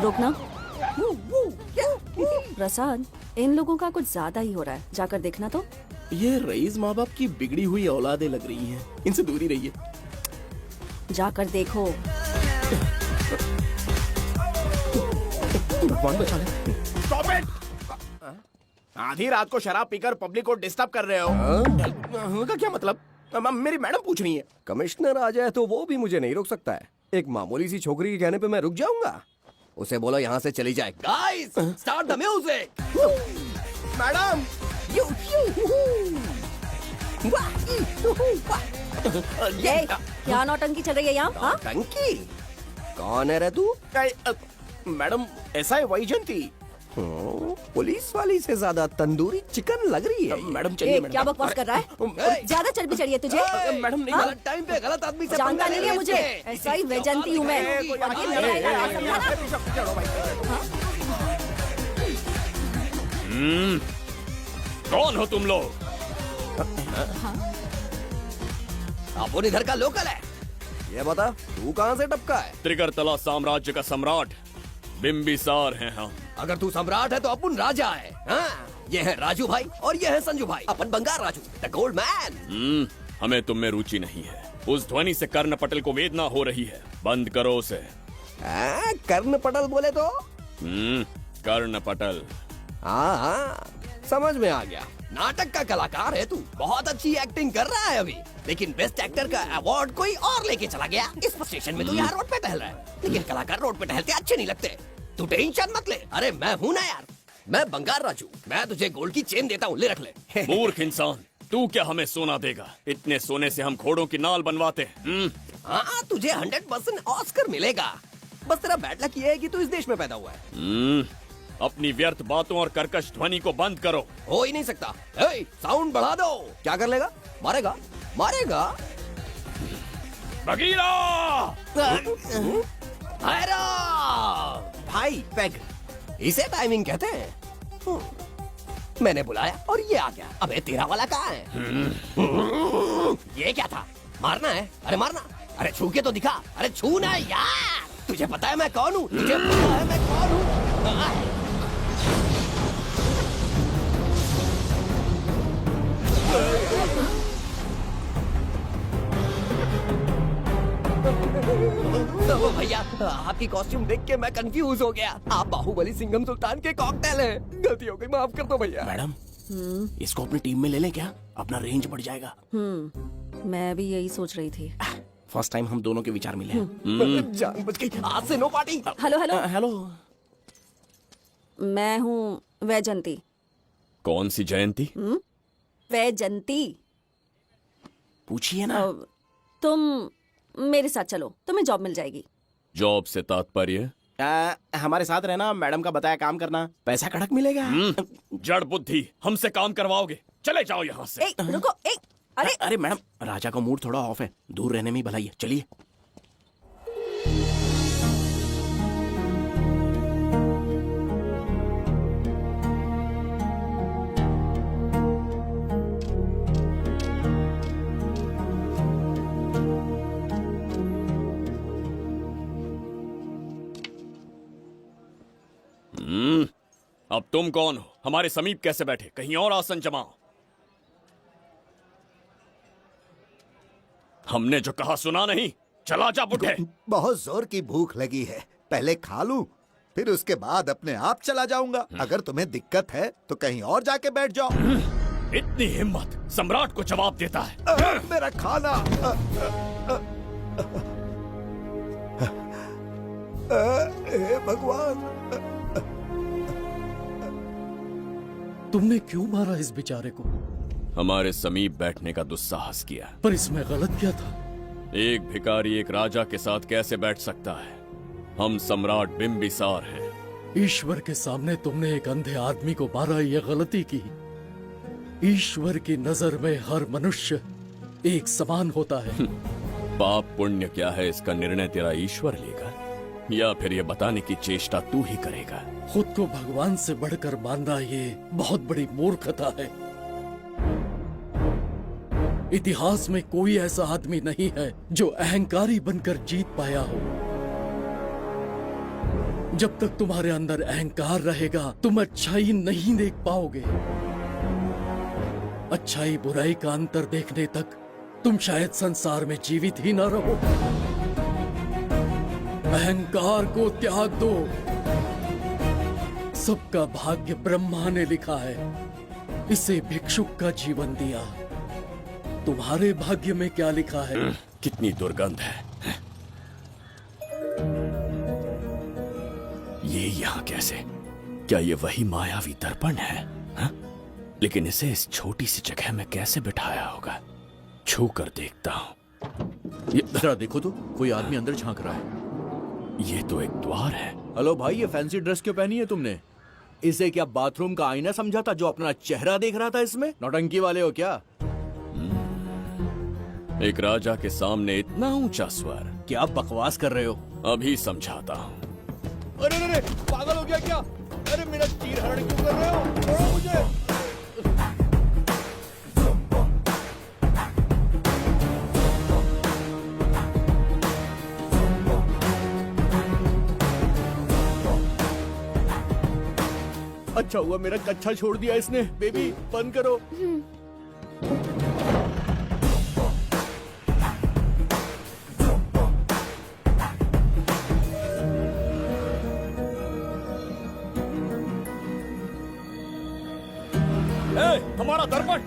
रोकना। प्रसाद, इन लोगों का कुछ ज्यादा ही हो रहा है, जाकर देखना तो। ये रईस माँ बाप की बिगड़ी हुई औलादें लग रही हैं। इनसे दूरी रहिए। जाकर देखो। भगवान बचा ले। Stop it! आधी रात को शराब पीकर पब्लिक को डिस्टर्ब कर रहे हो। का क्या मतलब? मेरी मैडम पूछ रही है। कमिश्नर आ जाए तो वो भी मुझे नहीं रोक सकता है। एक मामूली सी छोकरी के कहने पे मैं रुक जाऊंगा? उसे बोलो यहाँ से चली जाए। Guys, start the music. Madam, ये क्या नौटंकी चल रही है यहाँ? हाँ? टंकी? कौन है रे तू? मैडम, ऐसा है वैजयंती। पुलिस वाली से ज्यादा तंदूरी चिकन लग रही है। मैडम चलिए। क्या बकवास कर रहा है? ज्यादा चर्बी चढ़ी है तुझे? मैडम नहीं, गलत टाइम पे गलत आदमी से जानता नहीं है मुझे। ऐसा ही वैजयंती हूँ मैं। कौन हो तुम लोग? अपन इधर का लोकल है। ये बता, तू कहाँ से टपका है? त्रिगर्तला साम्राज्य का सम्राट बिम्बिसार हैं हम। अगर तू सम्राट है तो अपन राजा है। हाँ, ये है राजू भाई और ये है संजू भाई। अपन बंगार राजू, द गोल्ड मैन। हमें तुम में रुचि नहीं है। उस ध्वनि से कर्ण पटल को वेदना हो रही है। बंद करो उसे। कर्ण पटल बोले तो? कर्ण पटल। हाँ हाँ, समझ में आ गया। नाटक का कलाकार है तू। बहुत अच्छी एक्टिंग कर रहा है अभी, लेकिन बेस्ट एक्टर का अवार्ड कोई और लेके चला गया। इस स्टेशन में तो यहाँ रोड पे टहल रहा है, लेकिन कलाकार रोड पे टहलते अच्छे नहीं लगते। तू टेंशन मत ले। अरे मैं हूँ ना यार, मैं बंगार राजू। मैं तुझे गोल्ड की चेन देता हूँ, ले रख ले। मूर्ख इंसान, तू क्या हमें सोना देगा? इतने सोने से हम घोड़ों की नाल बनवाते हैं। हाँ, तुझे 100% ऑस्कर मिलेगा। बस तेरा बैड लक ये है कि तू इस देश में पैदा हुआ है। अपनी व्यर्थ बातों और कर्कश ध्वनि को बंद करो। हो ही नहीं सकता। साउंड बढ़ा दो। क्या कर लेगा? मारेगा मारेगा। बगीरा भाई पैग, इसे टाइमिंग कहते हैं। मैंने बुलाया और ये आ गया। अबे तेरा वाला कहाँ है? ये क्या था? मारना है? अरे मारना। अरे छू के तो दिखा। अरे छूना है यार। तुझे पता है मैं कौन हूँ? तुझे पता है मैं कौन हूँ? भैया आपकी कॉस्ट्यूम देख के मैं कंफ्यूज हो गया। आप बाहुबली सिंघम सुल्तान के कॉकटेल हैं। गलती हो गई, माफ कर दो भैया। मैडम, इसको अपनी टीम में ले लें क्या? अपना रेंज बढ़ जाएगा। मैं भी यही सोच रही थी। फर्स्ट टाइम हम दोनों के विचार मिले। जान बच गई। आज से no party. Hello hello hello, मैं हूँ वैजंती। कौन सी जयंती? वैजंती। पूछिए ना। तुम मेरे साथ चलो, तुम्हें जॉब मिल जाएगी। जॉब से तात्पर्य? हमारे साथ रहना, मैडम का बताया काम करना, पैसा कड़क मिलेगा। जड़ बुद्धि, हमसे काम करवाओगे? चले जाओ यहाँ से। रुको। अरे मैडम, राजा का मूड थोड़ा ऑफ है, दूर रहने में ही भलाई है। चलिए। अब तुम कौन हो? हमारे समीप कैसे बैठे? कहीं और आसन जमाओ। हमने जो कहा सुना नहीं? चला जा बुढ़े। बहुत जोर की भूख लगी है, पहले खा लूं, फिर उसके बाद अपने आप चला जाऊंगा। अगर तुम्हें दिक्कत है तो कहीं और जाके बैठ जाओ। इतनी हिम्मत, सम्राट को जवाब देता है। मेरा खाना। हे भगवान, तुमने क्यों मारा इस बेचारे को? हमारे समीप बैठने का दुस्साहस किया। पर इसमें गलत क्या था? एक भिखारी एक राजा के साथ कैसे बैठ सकता है? हम सम्राट बिम्बिसार हैं। ईश्वर के सामने तुमने एक अंधे आदमी को मारा, ये गलती की। ईश्वर की नजर में हर मनुष्य एक समान होता है। पाप पुण्य क्या है इसका निर्णय तेरा ईश्वर लेगा, या फिर ये बताने की चेष्टा तू ही करेगा? खुद को भगवान से बढ़कर मानना ये बहुत बड़ी मूर्खता है। इतिहास में कोई ऐसा आदमी नहीं है जो अहंकारी बनकर जीत पाया हो। जब तक तुम्हारे अंदर अहंकार रहेगा तुम अच्छाई नहीं देख पाओगे। अच्छाई बुराई का अंतर देखने तक तुम शायद संसार में जीवित ही न रहो। अहंकार को त्याग दो। सबका भाग्य ब्रह्मा ने लिखा है, इसे भिक्षुक का जीवन दिया। तुम्हारे भाग्य में क्या लिखा है? कितनी दुर्गंध है। ये यहाँ कैसे? क्या ये वही मायावी दर्पण है? हा? लेकिन इसे इस छोटी सी जगह में कैसे बिठाया होगा? छू कर देखता हूँ। ये जरा देखो तो, कोई आदमी अंदर झांक रहा है। ये तो एक द्वार है। हेलो भाई, ये फैंसी ड्रेस क्यों पहनी है तुमने? इसे क्या बाथरूम का आईना समझा था जो अपना चेहरा देख रहा था इसमें? नौटंकी वाले हो क्या? एक राजा के सामने इतना ऊंचा स्वर। क्या बकवास कर रहे हो? अभी समझाता हूँ। अरे अरे पागल हो गया क्या? अरे मेरा चीर हरण क्यों कर रहे हो? छोड़ो मुझे। अच्छा हुआ मेरा कच्छा छोड़ दिया इसने। बेबी बंद करो। हमारा दर्पण।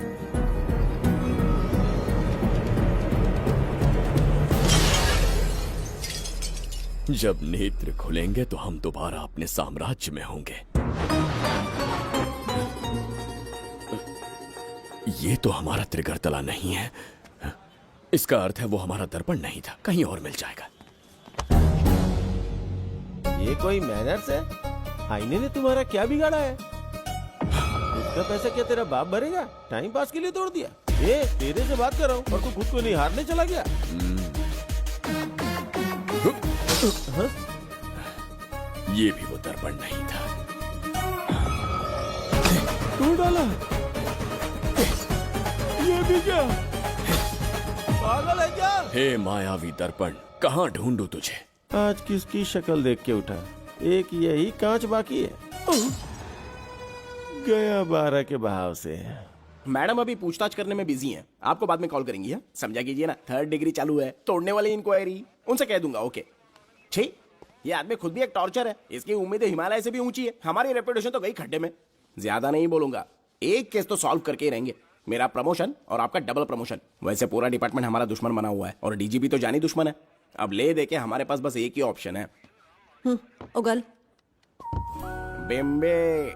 जब नेत्र खुलेंगे तो हम दोबारा अपने साम्राज्य में होंगे। ये तो हमारा त्रिगर्तला नहीं है। इसका अर्थ है वो हमारा दर्पण नहीं था, कहीं और मिल जाएगा। ये कोई मैनर्स है? आईने ने तुम्हारा क्या बिगाड़ा है? उसका पैसा क्या तेरा बाप भरेगा? टाइम पास के लिए तोड़ दिया। ये तेरे से बात कर रहा हूँ और तू खुद को निहारने चला गया। हाँ? ये भी वो दर्पण नहीं था। तू डाला? ये भी क्या? पागल है क्या? हे मायावी दर्पण, कहाँ ढूंढूं तुझे? आज किसकी शक्ल देख के उठा? एक यही कांच बाकी है। गया 12 के बहाव से। मैडम अभी पूछताछ करने में बिजी हैं। आपको बाद में कॉल करेंगी। है? समझा कीजिए ना, 3rd डिग्री चालू है। तोड़ने वाली इंक्वायरी उनसे कह दूंगा। ओके ठीक। ये आदमी खुद भी एक टॉर्चर है। इसकी उम्मीदें हिमालय से भी ऊंची है। हमारी रेपुटेशन तो गई खड्डे में। ज्यादा नहीं बोलूंगा, एक केस तो सॉल्व करके ही रहेंगे। मेरा प्रमोशन और आपका डबल प्रमोशन। वैसे पूरा डिपार्टमेंट हमारा दुश्मन बना हुआ है और डीजीपी तो जानी दुश्मन है। अब ले दे के हमारे पास बस एक ही ऑप्शन है। उगल बिम्बे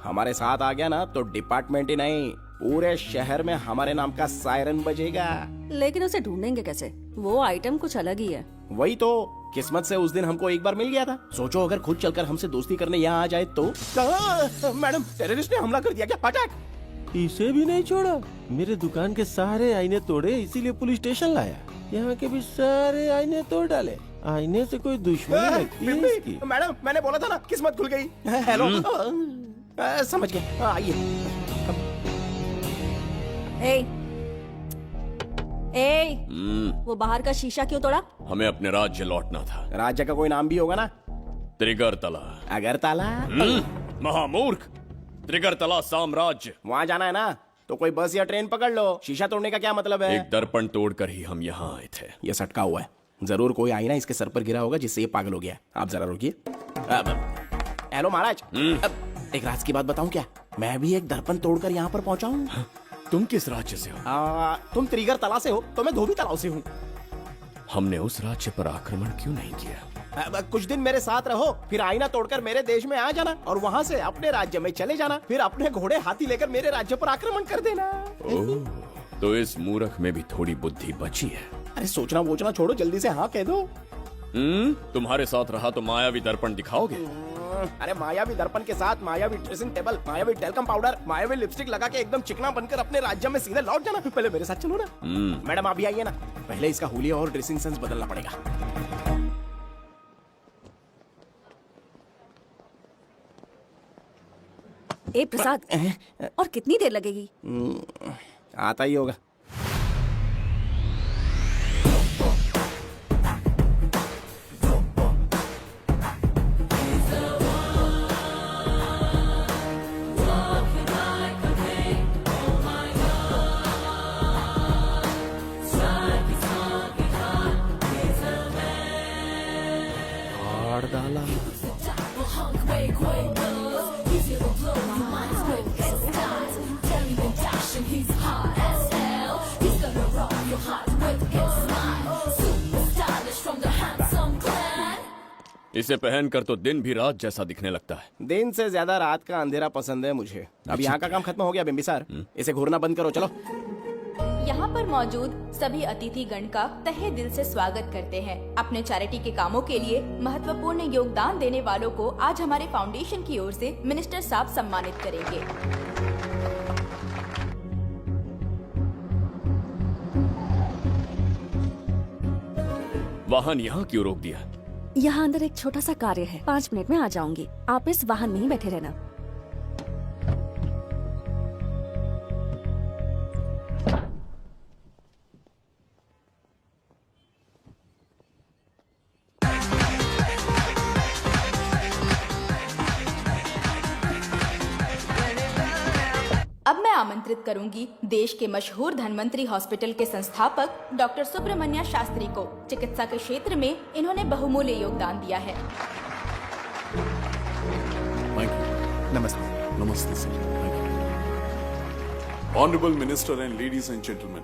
हमारे साथ आ गया ना तो डिपार्टमेंट ही नहीं, पूरे शहर में हमारे नाम का सायरन बजेगा। लेकिन उसे ढूंढेंगे कैसे? वो आइटम कुछ अलग ही है। वही तो, किस्मत से उस दिन हमको एक बार मिल गया था। सोचो अगर खुद चलकर हमसे दोस्ती करने यहाँ आ जाए तो। मैडम टेररिस्ट ने हमला कर दिया क्या? अटैक! इसे भी नहीं छोड़ा। मेरे दुकान के सारे आईने तोड़े, इसीलिए पुलिस स्टेशन लाया। यहाँ के भी सारे आईने तोड़ डाले। आईने से कोई दुश्मनी लगती है इसकी। मैडम मैंने बोला था ना, किस्मत खुल गई। हेलो समझ गए, आइए। वो बाहर का शीशा क्यों तोड़ा? हमें अपने राज्य लौटना था। राज्य का कोई नाम भी होगा ना? त्रिगर्तला। अगरतला? महामूर्ख, त्रिगर्तला साम्राज्य। वहाँ जाना है ना तो कोई बस या ट्रेन पकड़ लो। शीशा तोड़ने का क्या मतलब है? एक दर्पण तोड़कर ही हम यहाँ आए थे। ये सटका हुआ है, जरूर कोई आईना इसके सर पर गिरा होगा जिससे ये पागल हो गया। आप जरा रुकिए। हेलो महाराज, एक राज की बात बताऊं क्या? मैं भी एक दर्पण तोड़कर यहाँ पर पहुंचा हूँ। तुम किस राज्य से हो? तुम त्रिगर्तला से हो तो मैं धोबी तालाब से हूँ। हमने उस राज्य पर आक्रमण क्यों नहीं किया? कुछ दिन मेरे साथ रहो, फिर आईना तोड़कर मेरे देश में आ जाना और वहाँ से अपने राज्य में चले जाना। फिर अपने घोड़े हाथी लेकर मेरे राज्य पर आक्रमण कर देना। तो इस मूर्ख में भी थोड़ी बुद्धि बची है। अरे सोचना वोचना छोड़ो, जल्दी से हाँ कह दो। तुम्हारे साथ रहा तो मायावी दर्पण दिखाओगे? अरे मायावी दर्पण के साथ मायावी ड्रेसिंग टेबल, मायावी टेल्कम पाउडर, मायावी लिपस्टिक लगा के एकदम चिकना बनकर अपने राज्य में सीधे लौट जाना। पहले मेरे साथ चलो ना। मैडम आप भी आइए ना, पहले इसका हुलिया और ड्रेसिंग सेंस बदलना पड़ेगा। ए प्रसाद, और कितनी देर लगेगी? आता ही होगा। इसे पहनकर तो दिन भी रात जैसा दिखने लगता है। दिन से ज्यादा रात का अंधेरा पसंद है मुझे। अब यहाँ का काम खत्म हो गया बिम्बिसार, इसे घूरना बंद करो। चलो। यहाँ पर मौजूद सभी अतिथि गण का तहे दिल से स्वागत करते हैं। अपने चैरिटी के कामों के लिए महत्वपूर्ण योगदान देने वालों को आज हमारे फाउंडेशन की ओर से मिनिस्टर साहब सम्मानित करेंगे। वाहन यहाँ क्यों रोक दिया? यहाँ अंदर एक छोटा सा कार्य है, 5 मिनट में आ जाऊंगी। आप इस वाहन में ही बैठे रहना। अब मैं आमंत्रित करूंगी देश के मशहूर धन्वंतरी हॉस्पिटल के संस्थापक डॉक्टर सुब्रमण्य शास्त्री को। चिकित्सा के क्षेत्र में इन्होंने बहुमूल्य योगदान दिया है। नमस्ते। नमस्ते sir. Honorable Minister and ladies and gentlemen,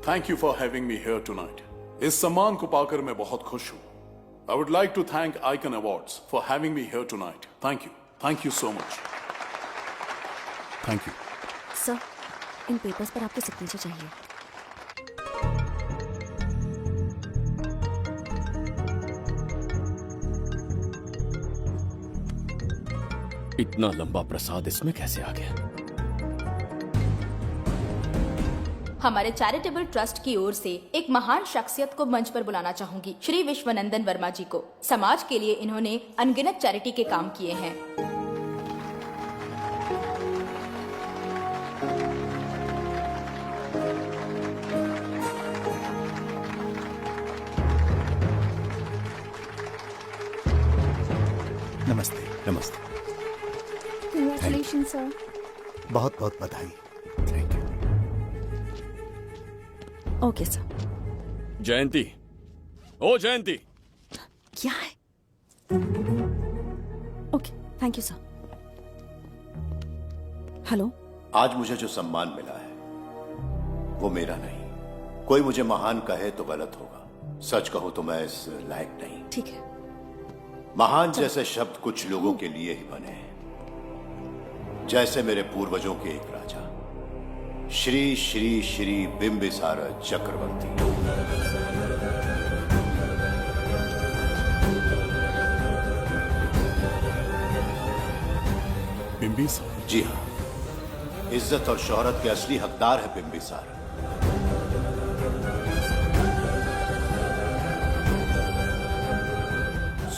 thank you for having me here tonight. इस सम्मान को पाकर मैं बहुत खुश हूँ। I would like to thank Icon Awards for having me here tonight. Thank you. Thank you so much. Thank you. Sir, in papers पर आपके सिग्नेचर चाहिए। इतना लंबा प्रसाद इसमें कैसे आ गया? हमारे चैरिटेबल ट्रस्ट की ओर से एक महान शख्सियत को मंच पर बुलाना चाहूंगी, श्री विश्वनंदन वर्मा जी को। समाज के लिए इन्होंने अनगिनत चैरिटी के काम किए हैं। नमस्ते। नमस्ते। Congratulation sir. बहुत बहुत बधाई। Okay sir. जयंती, ओ जयंती। क्या है? Okay, thank you sir. Hello. आज मुझे जो सम्मान मिला है वो मेरा नहीं। कोई मुझे महान कहे तो गलत होगा, सच कहूं तो मैं इस लायक नहीं। ठीक है। महान जैसे शब्द कुछ लोगों के लिए ही बने हैं, जैसे मेरे पूर्वजों के एक राजा श्री श्री श्री बिंबिसार चक्रवर्ती। बिंबिसार? जी हाँ, इज्जत और शोहरत के असली हकदार है बिंबिसार।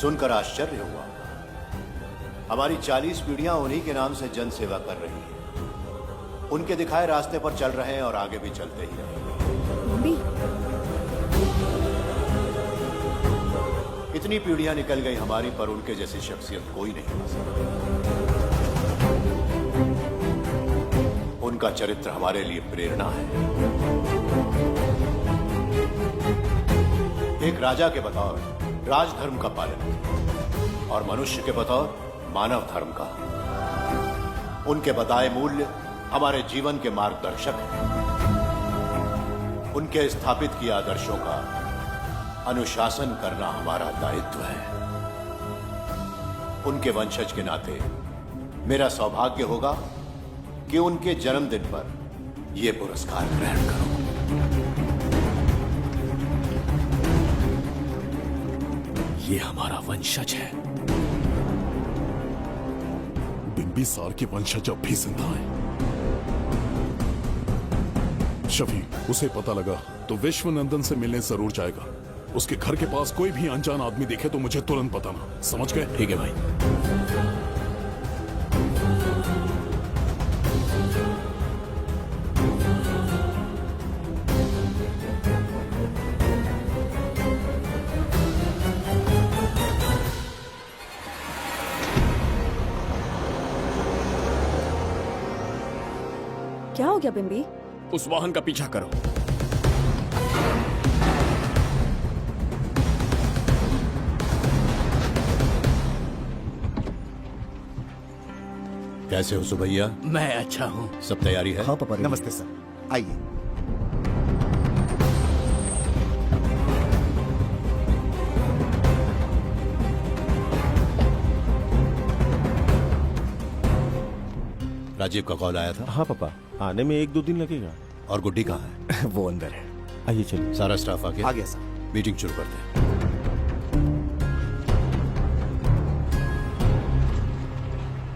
सुनकर आश्चर्य हुआ। हमारी 40 पीढ़ियां उन्हीं के नाम से जन सेवा कर रही हैं। उनके दिखाए रास्ते पर चल रहे हैं और आगे भी चलते ही रहेंगे। इतनी पीढ़ियां निकल गई हमारी, पर उनके जैसी शख्सियत कोई नहीं बन सकती। उनका चरित्र हमारे लिए प्रेरणा है। एक राजा के बतौर राजधर्म का पालन और मनुष्य के बतौर मानव धर्म का। उनके बताए मूल्य हमारे जीवन के मार्गदर्शक हैं। उनके स्थापित किए आदर्शों का अनुशासन करना हमारा दायित्व है। उनके वंशज के नाते मेरा सौभाग्य होगा कि उनके जन्मदिन पर यह पुरस्कार ग्रहण करूं। ये हमारा वंशज है। बिंबिसार के वंशज अब भी जिंदा है। शफी, उसे पता लगा तो विश्वनंदन से मिलने जरूर जाएगा। उसके घर के पास कोई भी अनजान आदमी दिखे तो मुझे तुरंत बताना, समझ गए? ठीक है भाई। क्या हो गया बिम्बी? उस वाहन का पीछा करो। कैसे हो सुभैया? मैं अच्छा हूँ। सब तैयारी है? हाँ पापा। नमस्ते सर, आइए। राजीव का कॉल आया था? हाँ पापा, आने में 1-2 दिन लगेगा। और गुड्डी कहाँ है? वो अंदर है। आइए चलिए। सारा स्टाफ आ गया? आ गया सर। मीटिंग शुरू करते हैं।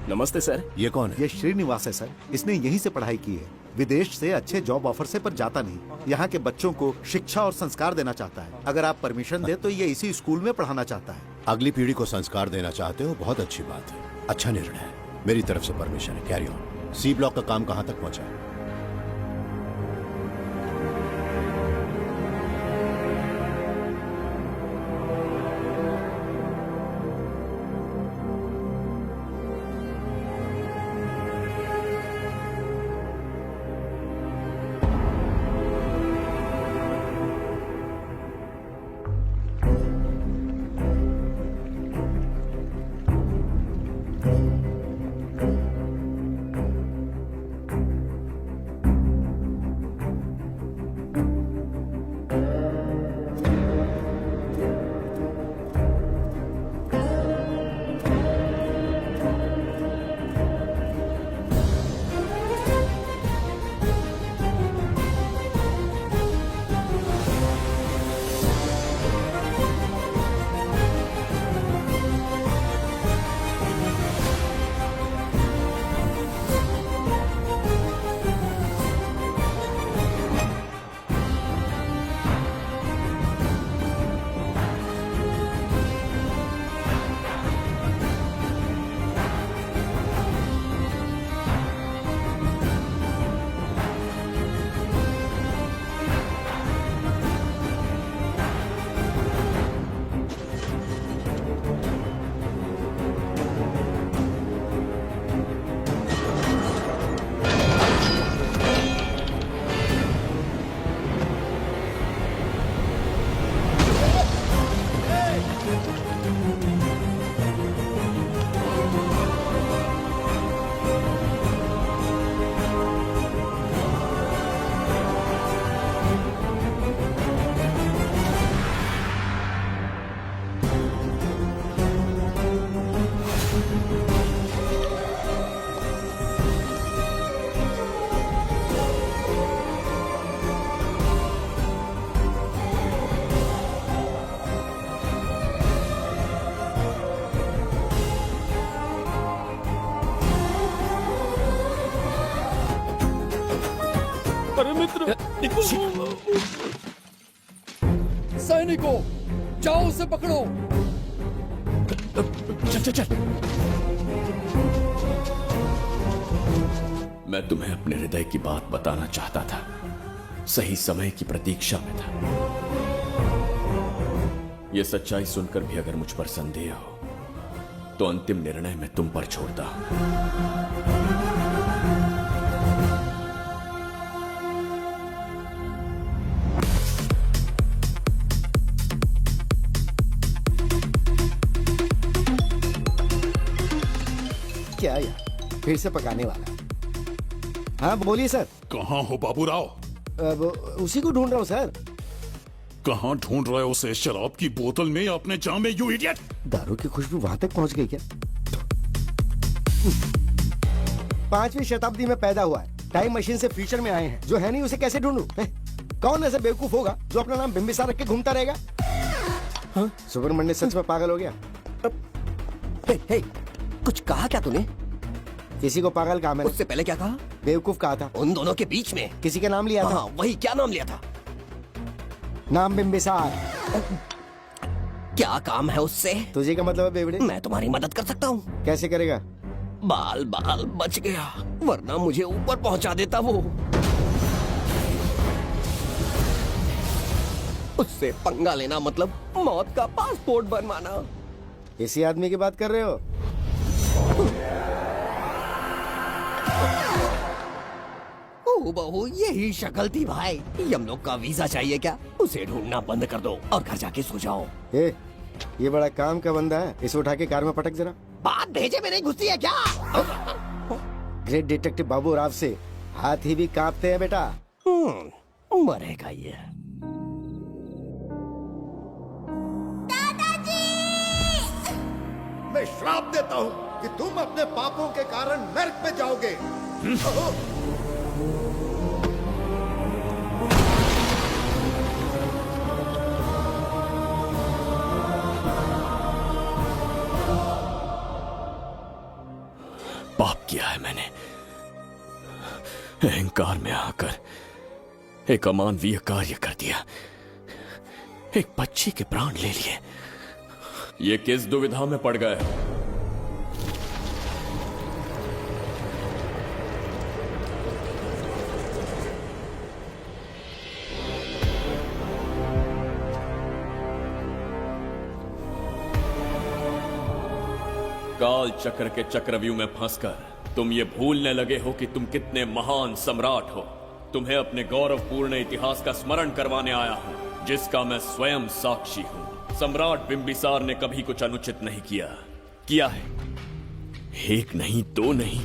नमस्ते सर। ये कौन है? ये श्रीनिवास है सर। इसने यहीं से पढ़ाई की है। विदेश से अच्छे जॉब ऑफर से पर जाता नहीं। यहाँ के बच्चों को शिक्षा और संस्कार देना चाहता है। अगर आप परमिशन दे तो ये इसी स्कूल में पढ़ाना चाहता है। अगली पीढ़ी को संस्कार देना चाहते हो, बहुत अच्छी बात है। अच्छा निर्णय है। मेरी तरफ से परमिशन है। Carry on. सी ब्लॉक का काम कहाँ तक पहुँचा है? अरे मित्र, सैनिकों, जाओ उसे पकड़ो। चल चल चल। मैं तुम्हें अपने हृदय की बात बताना चाहता था, सही समय की प्रतीक्षा में था। यह सच्चाई सुनकर भी अगर मुझ पर संदेह हो तो अंतिम निर्णय मैं तुम पर छोड़ता हूं। क्या यार, फिर से पकाने वाला। हाँ बोलिए सर। कहाँ हो बाबूराव? अब उसी को ढूंढ रहा हूँ सर। कहाँ ढूंढ रहे हो उसे? शराब की बोतल में या अपने जाम में, यू इडियट? दारू की खुशबू वहां तक पहुंच गई क्या? 5वीं शताब्दी में पैदा हुआ है, टाइम मशीन से फ्यूचर में आए हैं, जो है नहीं उसे कैसे ढूंढूं? कौन ऐसा बेवकूफ होगा जो अपना नाम बिंबिसार रख के घूमता रहेगा? हाँ? सुब्रमण्य सच में पागल हो गया। हे, कुछ कहा क्या तूने? किसी को पागल कहा मैंने। उससे पहले क्या कहा? बेवकूफ कहा था। उन दोनों के बीच में किसी का नाम लिया था। हाँ, वही, क्या नाम लिया था? नाम बिंबिसार। क्या काम है उससे? तुझे का मतलब है बेवड़े? मैं तुम्हारी मदद कर सकता हूँ। कैसे करेगा? बाल बच गया, वरना मुझे ऊपर पहुंचा देता वो। उससे पंगा लेना मतलब मौत का पासपोर्ट बनवाना। इसी आदमी की बात कर रहे हो? ओ बहू, यही शक्ल थी भाई। यमलोक का वीजा चाहिए क्या? उसे ढूंढना बंद कर दो और घर जाके सो जाओ। ये बड़ा काम का बंदा है, इसे उठा के कार में पटक जरा। बात भेजे में नहीं घुसती है क्या? ग्रेट डिटेक्टिव बाबू राव से हाथ ही भी कांपते हैं बेटा। मरेगा ये। मैं श्राप देता हूँ कि तुम अपने पापों के कारण नर्क में जाओगे। पाप किया है मैंने, अहंकार में आकर एक अमानवीय कार्य कर दिया, एक बच्ची के प्राण ले लिए। ये किस दुविधा में पड़ गए? काल चक्र के चक्रव्यूह में फंसकर तुम ये भूलने लगे हो कि तुम कितने महान सम्राट हो। तुम्हें अपने गौरवपूर्ण इतिहास का स्मरण करवाने आया हूं, जिसका मैं स्वयं साक्षी हूं। सम्राट बिंबिसार ने कभी कुछ अनुचित नहीं किया है। एक नहीं, दो नहीं,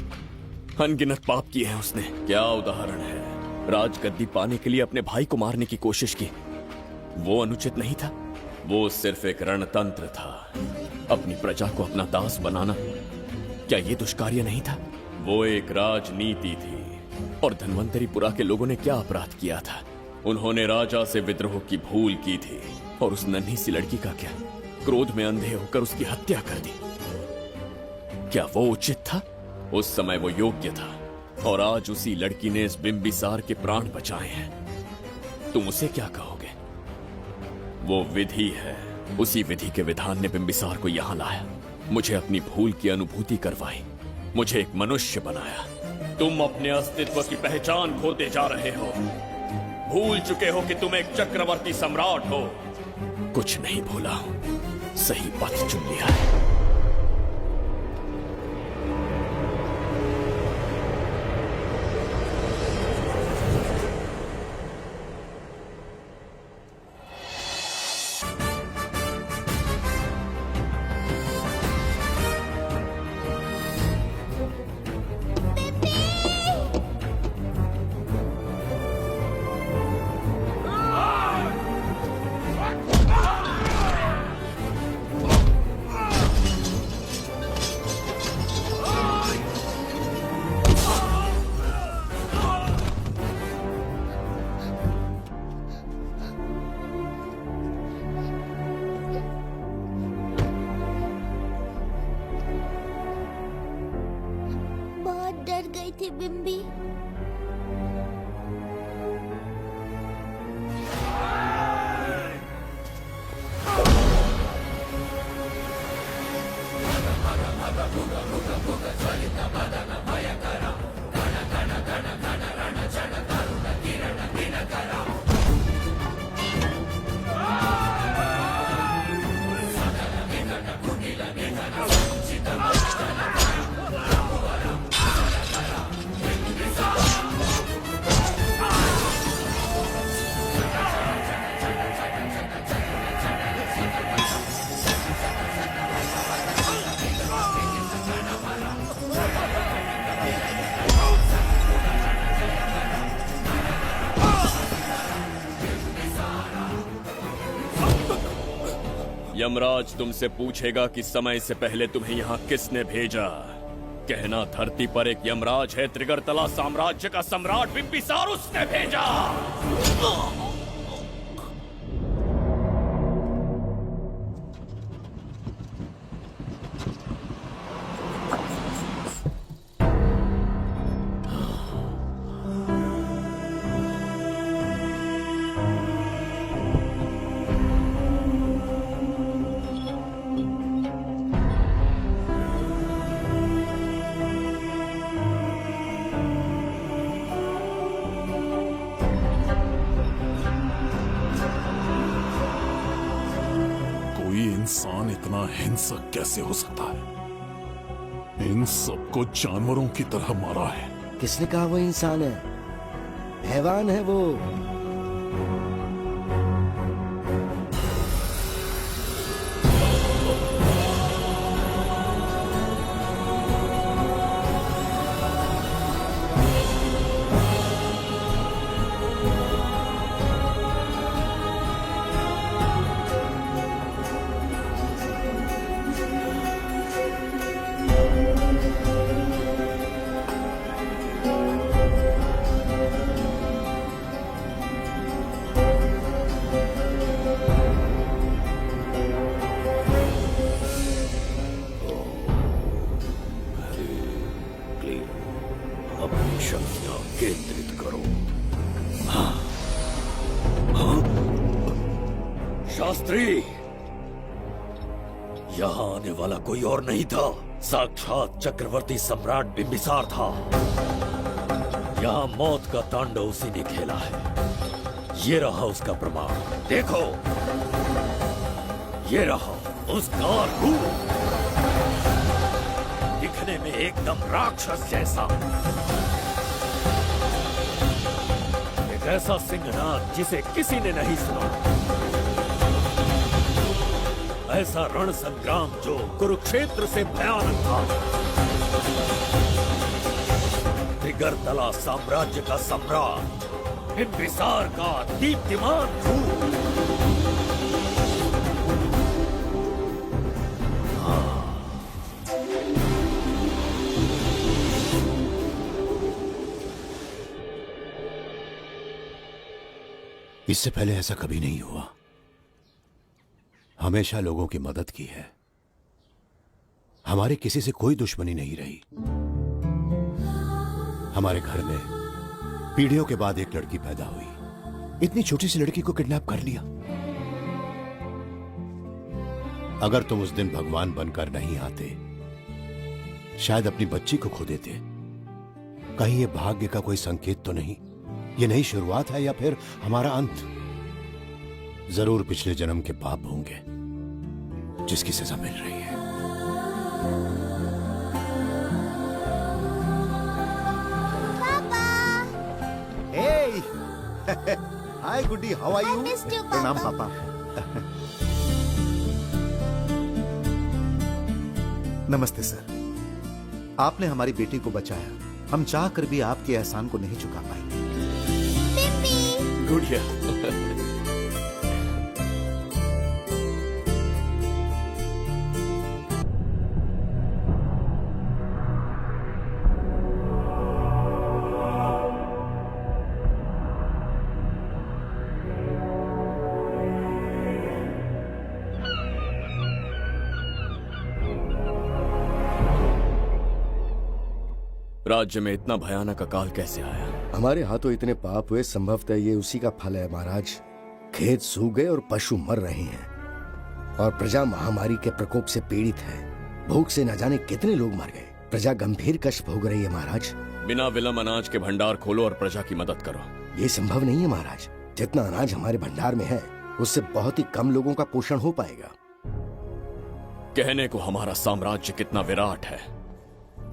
अनगिनत पाप किए हैं उसने। क्या उदाहरण है? राजगद्दी पाने के लिए अपने भाई को मारने की कोशिश की, वो अनुचित नहीं था? वो सिर्फ एक रणतंत्र था। अपनी प्रजा को अपना दास बनाना, क्या ये दुष्कार्य नहीं था? वो एक राजनीति थी। और धन्वंतरीपुरा के लोगों ने क्या अपराध किया था? उन्होंने राजा से विद्रोह की भूल की थी, और उस नन्ही सी लड़की का क्या? क्रोध में अंधे होकर उसकी हत्या कर दी। क्या वो उचित था? उस समय वो योग्य था, और आज उसी लड़की ने इस बिंबिसार के प्राण बचाए हैं। तुम उसे क्या कहोगे? वो विधि है। उसी विधि के विधान ने बिंबिसार को यहां लाया, मुझे अपनी भूल की अनुभूति करवाई, मुझे एक मनुष्य बनाया। तुम अपने अस्तित्व की पहचान खोते जा रहे हो। भूल चुके हो कि तुम एक चक्रवर्ती सम्राट हो। कुछ नहीं भूला हूं, सही पथ चुन लिया है। बहुत डर गई थी बिम्बी। यमराज तुमसे पूछेगा कि समय से पहले तुम्हें यहाँ किसने भेजा। कहना धरती पर एक यमराज है, त्रिगर्तला साम्राज्य का सम्राट बिम्बिसार उसने भेजा। इंसान इतना हिंसक कैसे हो सकता है? इन सबको जानवरों की तरह मारा है। किसने कहा वो इंसान है? हैवान है वो। शास्त्री, यहाँ आने वाला कोई और नहीं था, साक्षात चक्रवर्ती सम्राट बिम्बिसार था। यहाँ मौत का तांडव उसी ने खेला है। ये रहा उसका प्रमाण, देखो, ये रहा उसका रूप, दिखने में एकदम राक्षस जैसा। एक ऐसा सिंहनाद जिसे किसी ने नहीं सुना, ऐसा रण संग्राम जो कुरुक्षेत्र से भयानक था। त्रिगर्तला साम्राज्य का सम्राट बिम्बिसार का दीप्तिमान रूप। इससे पहले ऐसा कभी नहीं हुआ। हमेशा लोगों की मदद की है। हमारे किसी से कोई दुश्मनी नहीं रही। हमारे घर में पीढ़ियों के बाद एक लड़की पैदा हुई। इतनी छोटी सी लड़की को किडनैप कर लिया। अगर तुम उस दिन भगवान बनकर नहीं आते, शायद अपनी बच्ची को खो देते। कहीं ये भाग्य का कोई संकेत तो नहीं? ये नई शुरुआत है या फिर हमारा अंत? जरूर पिछले जन्म के पाप होंगे जिसकी सजा मिल रही है। Hey! Hi, Goody. How are you? I missed you, प्रणाम Papa. पापा। नमस्ते सर। आपने हमारी बेटी को बचाया। हम चाह कर भी आपके एहसान को नहीं चुका पाएंगे। गुड़िया। राज्य में इतना भयानक अकाल कैसे आया? हमारे हाथों इतने पाप हुए, संभवतः ये उसी का फल है महाराज। खेत सूख गए और पशु मर रहे हैं और प्रजा महामारी के प्रकोप से पीड़ित है। भूख से न जाने कितने लोग मर गए। प्रजा गंभीर कष्ट भोग रही है महाराज। बिना विलंब अनाज के भंडार खोलो और प्रजा की मदद करो। ये संभव नहीं है महाराज। जितना अनाज हमारे भंडार में है, उससे बहुत ही कम लोगों का पोषण हो पाएगा। कहने को हमारा साम्राज्य कितना विराट है,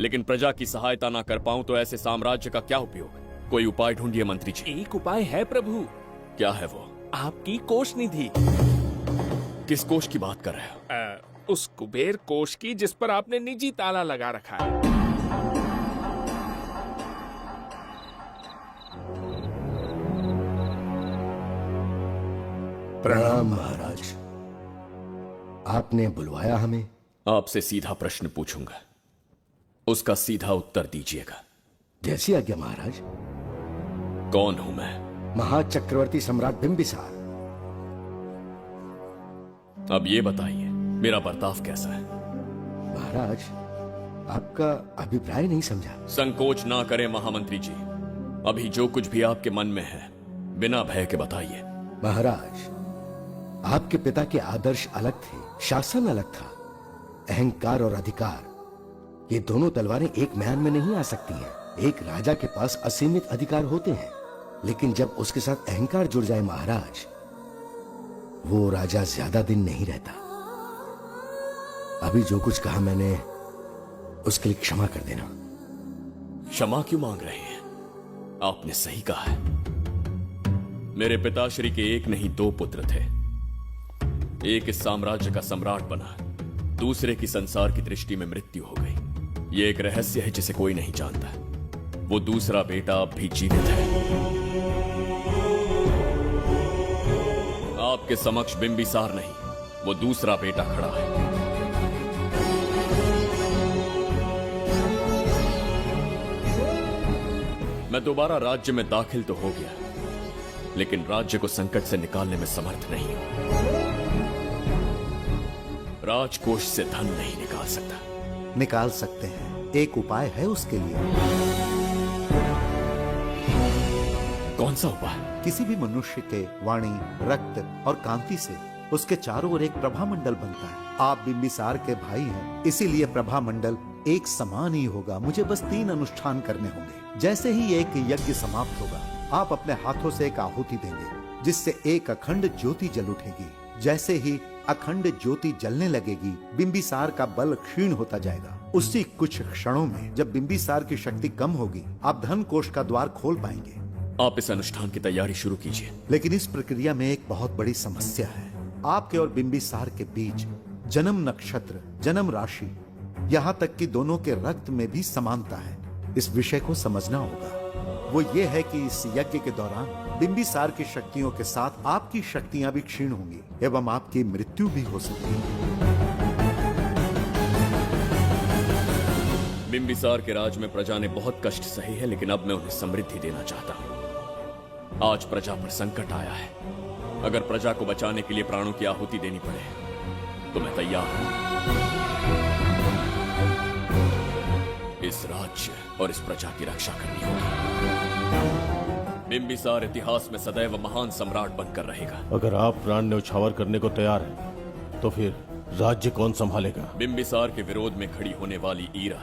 लेकिन प्रजा की सहायता ना कर पाऊं तो ऐसे साम्राज्य का क्या उपयोग? कोई उपाय ढूंढिए मंत्री जी। एक उपाय है प्रभु। क्या है वो? आपकी कोष निधि। किस कोष की बात कर रहे हो? उस कुबेर कोष की जिस पर आपने निजी ताला लगा रखा है। प्रणाम महाराज। आपने बुलवाया हमें? आपसे सीधा प्रश्न पूछूंगा, उसका सीधा उत्तर दीजिएगा। जैसी आज्ञा महाराज। कौन हूं मैं? महाचक्रवर्ती सम्राट बिंबिसार। अब ये बताइए, मेरा बर्ताव कैसा है? महाराज, आपका अभिप्राय नहीं समझा। संकोच ना करें महामंत्री जी, अभी जो कुछ भी आपके मन में है बिना भय के बताइए। महाराज, आपके पिता के आदर्श अलग थे, शासन अलग था। अहंकार और अधिकार, ये दोनों तलवारें एक म्यान में नहीं आ सकती हैं। एक राजा के पास असीमित अधिकार होते हैं, लेकिन जब उसके साथ अहंकार जुड़ जाए महाराज, वो राजा ज्यादा दिन नहीं रहता। अभी जो कुछ कहा मैंने, उसके लिए क्षमा कर देना। क्षमा क्यों मांग रहे हैं? आपने सही कहा है। मेरे पिताश्री के एक नहीं दो पुत्र थे। एक इस साम्राज्य का सम्राट बना, दूसरे की संसार की दृष्टि में मृत्यु हो गई। ये एक रहस्य है जिसे कोई नहीं जानता। वो दूसरा बेटा अब भी जीवित है। आपके समक्ष बिंबिसार नहीं, वो दूसरा बेटा खड़ा है। मैं दोबारा राज्य में दाखिल तो हो गया, लेकिन राज्य को संकट से निकालने में समर्थ नहीं हूं। राजकोष से धन नहीं निकाल सकता। निकाल सकते हैं, एक उपाय है उसके लिए। कौन सा उपाय? किसी भी मनुष्य के वाणी, रक्त और कांति से उसके चारों ओर एक प्रभामंडल बनता है। आप बिंबिसार के भाई हैं, इसीलिए प्रभामंडल एक समान ही होगा। मुझे बस 3 अनुष्ठान करने होंगे। जैसे ही एक यज्ञ समाप्त होगा, आप अपने हाथों से एक आहुति देंगे, जिससे एक अखंड ज्योति जल उठेगी। जैसे ही अखंड ज्योति जलने लगेगी, बिंबिसार का बल क्षीण होता जाएगा। उसी कुछ क्षणों में जब बिंबिसार की शक्ति कम होगी, आप धन कोष का द्वार खोल पाएंगे। आप इस अनुष्ठान की तैयारी शुरू कीजिए। लेकिन इस प्रक्रिया में एक बहुत बड़ी समस्या है। आपके और बिंबिसार के बीच जन्म नक्षत्र, जन्म राशि, यहाँ तक कि दोनों के रक्त में भी समानता है। इस विषय को समझना होगा। वो ये है कि इस यज्ञ के दौरान बिंबिसार की शक्तियों के साथ आपकी शक्तियां भी क्षीण होंगी एवं आपकी मृत्यु भी हो सकती है। बिंबिसार के राज में प्रजा ने बहुत कष्ट सहे हैं, लेकिन अब मैं उन्हें समृद्धि देना चाहता हूँ। आज प्रजा पर संकट आया है। अगर प्रजा को बचाने के लिए प्राणों की आहुति देनी पड़े तो मैं तैयार हूं। इस राज्य और इस प्रजा की रक्षा करनी होगी। बिंबिसार इतिहास में सदैव महान सम्राट बनकर रहेगा। अगर आप प्राण न्यौछावर करने को तैयार हैं, तो फिर राज्य कौन संभालेगा? बिंबिसार के विरोध में खड़ी होने वाली ईरा,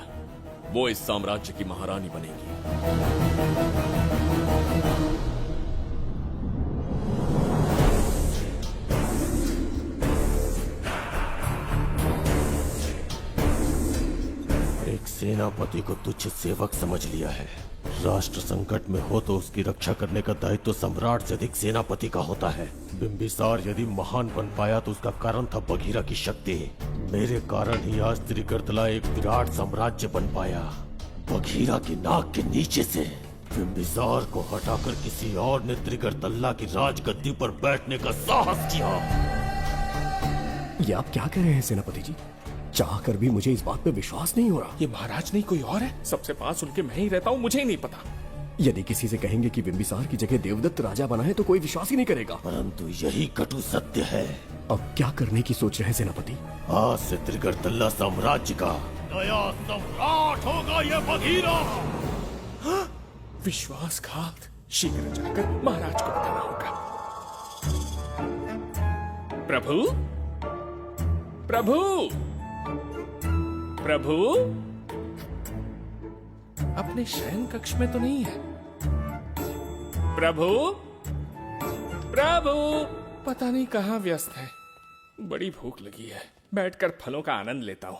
वो इस साम्राज्य की महारानी बनेगी। सेनापति को तुच्छ सेवक समझ लिया है। राष्ट्र संकट में हो तो उसकी रक्षा करने का दायित्व सम्राट से अधिक सेनापति का होता है। बिंबिसार यदि महान बन पाया तो उसका कारण था बघीरा की शक्ति। मेरे कारण ही आज त्रिगर्तला एक विराट साम्राज्य बन पाया। बघीरा की नाक के नीचे से बिंबिसार को हटाकर किसी और ने त्रिगर्तला की राजगद्दी पर बैठने का साहस किया। ये आप क्या कह रहे हैं सेनापति जी? चाह कर भी मुझे इस बात पे विश्वास नहीं हो रहा। ये महाराज नहीं कोई और है। सबसे पास उनके मैं ही रहता हूँ, मुझे ही नहीं पता। यदि किसी से कहेंगे कि बिंबिसार की जगह देवदत्त राजा बना है तो कोई विश्वास ही नहीं करेगा। परंतु यही कटु सत्य है। अब क्या करने की सोच रहे हैं सेनापति? आज से त्रिगर्तला साम्राज्य का नया सम्राट होगा ये बघीरा। विश्वासघात। शीघ्र जाकर महाराज को बताना होगा। प्रभु, प्रभु, प्रभु, अपने शयन कक्ष में तो नहीं है। प्रभु, प्रभु, पता नहीं कहाँ व्यस्त है। बड़ी भूख लगी है, बैठकर फलों का आनंद लेता हूँ।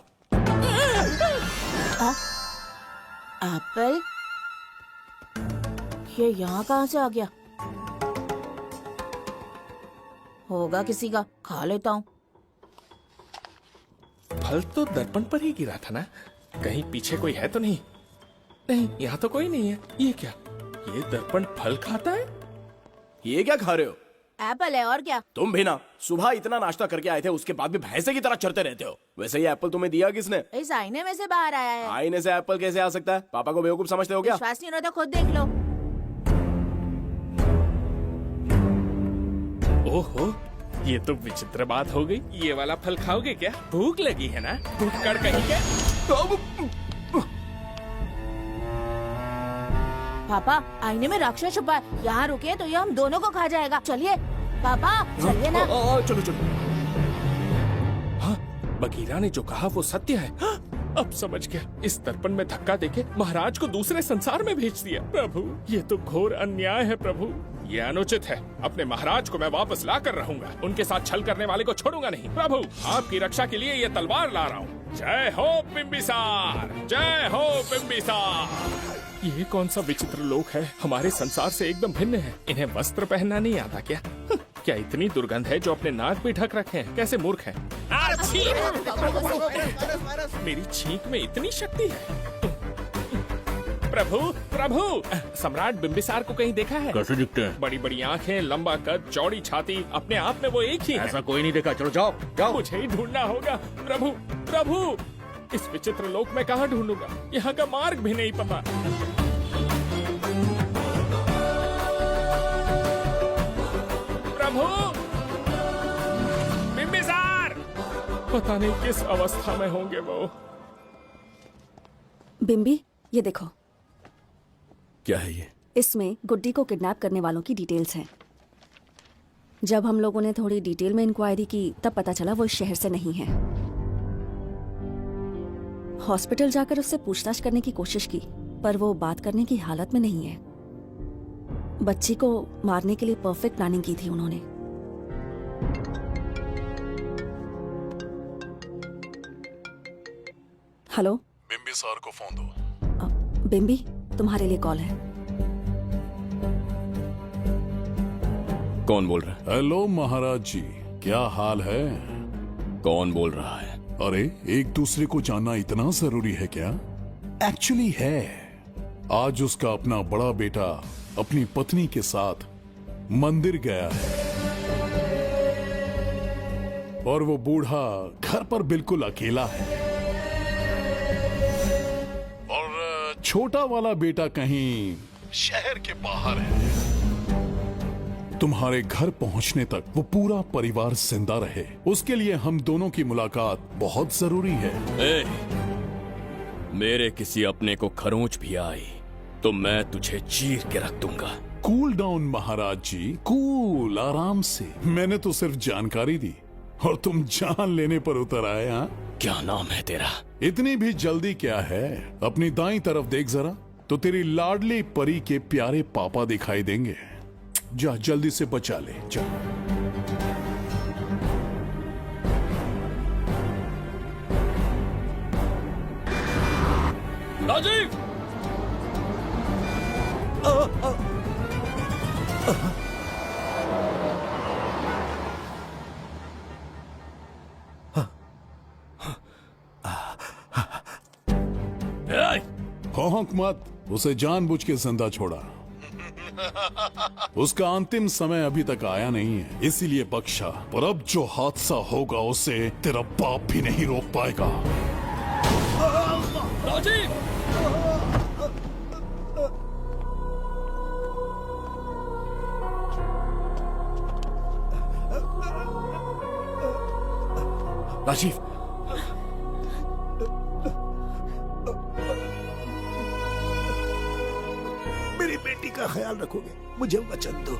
एप्पल? ये यहाँ कहाँ से आ गया? होगा किसी का, खा लेता हूँ। फल तो दर्पण पर ही गिरा था ना, कहीं पीछे कोई है तो नहीं? नहीं, यहाँ तो कोई नहीं है। ये क्या? ये दर्पण फल खाता है? ये क्या खा रहे हो? एप्पल है और क्या। तुम भी ना सुबह इतना नाश्ता करके आए थे, उसके बाद भी भैंसे की तरह चढ़ते रहते हो। वैसे ये एप्पल तुम्हें दिया किसने? इस आईने में से बाहर आया है। आईने से एप्पल कैसे आ सकता है? पापा को बेवकूफ समझते हो क्या? विश्वास नहीं हो रहा तो खुद देख लो। ओहो, ये तो विचित्र बात हो गई। ये वाला फल खाओगे क्या? भूख लगी है ना? भूख कर कहीं क्या? पापा आईने में राक्षस छुपा है, यहाँ रुके तो ये हम दोनों को खा जाएगा। चलिए पापा चलिए ना। चलो चलो। हाँ, बगीरा ने जो कहा वो सत्य है। हाँ, अब समझ गया। इस दर्पण में धक्का देके महाराज को दूसरे संसार में भेज दिया। प्रभु, ये तो घोर अन्याय है प्रभु। ये अनुचित है। अपने महाराज को मैं वापस ला कर रहूंगा। उनके साथ छल करने वाले को छोड़ूंगा नहीं। प्रभु, आपकी रक्षा के लिए ये तलवार ला रहा हूँ। जय हो बिम्बिसार, जय हो बिम्बिसार। ये कौन सा विचित्र लोक है? हमारे संसार से एकदम भिन्न है। इन्हें वस्त्र पहनना नहीं आता क्या? क्या इतनी दुर्गंध है जो अपने नाक भी ढक रखे हैं? कैसे मूर्ख हैं? मेरी छींक में इतनी शक्ति है। प्रभु, प्रभु, सम्राट बिम्बिसार को कहीं देखा है? कैसे दिखते हैं? बड़ी बड़ी आंखें, लंबा कद, चौड़ी छाती, अपने आप में वो एक ही है। ऐसा कोई नहीं देखा। चलो जाओ जाओ। मुझे ही ढूंढना होगा। प्रभु, प्रभु, इस विचित्र लोक में कहाँ ढूंढूंगा? यहाँ का मार्ग भी नहीं पता। प्रभु, बिम्बिसार, पता नहीं किस अवस्था में होंगे वो। बिम्बी, ये देखो। क्या है ये? इसमें गुड्डी को किडनैप करने वालों की डिटेल्स हैं। जब हम लोगों ने थोड़ी डिटेल में इंक्वायरी की तब पता चला वो इस शहर से नहीं है। हॉस्पिटल जाकर उससे पूछताछ करने की कोशिश की पर वो बात करने की हालत में नहीं है। बच्ची को मारने के लिए परफेक्ट प्लानिंग की थी उन्होंने। हेलो, बिम्बिसार को फोन दो। बिम्बी, तुम्हारे लिए कॉल है। कौन बोल रहा है? हेलो महाराज जी, क्या हाल है? कौन बोल रहा है? अरे, एक दूसरे को जानना इतना जरूरी है क्या? एक्चुअली है। आज उसका अपना बड़ा बेटा अपनी पत्नी के साथ मंदिर गया है और वो बूढ़ा घर पर बिल्कुल अकेला है और छोटा वाला बेटा कहीं शहर के बाहर है। तुम्हारे घर पहुंचने तक वो पूरा परिवार जिंदा रहे, उसके लिए हम दोनों की मुलाकात बहुत जरूरी है। मेरे किसी अपने को खरोंच भी आई तो मैं तुझे चीर के रख दूंगा। कूल डाउन महाराज जी, कूल, आराम से। मैंने तो सिर्फ जानकारी दी और तुम जान लेने पर उतर आए। हाँ, क्या नाम है तेरा? इतनी भी जल्दी क्या है? अपनी दाईं तरफ देख जरा, तो तेरी लाडली परी के प्यारे पापा दिखाई देंगे। जा, जल्दी से बचा ले, जा। राजीव! भौंक मत, उसे जानबूझ के जिंदा छोड़ा। उसका अंतिम समय अभी तक आया नहीं है, इसीलिए बख्शा। पर अब जो हादसा होगा उसे तेरा बाप भी नहीं रोक पाएगा। राजीव! राजीव, मेरी बेटी का ख्याल रखोगे? मुझे वचन दो।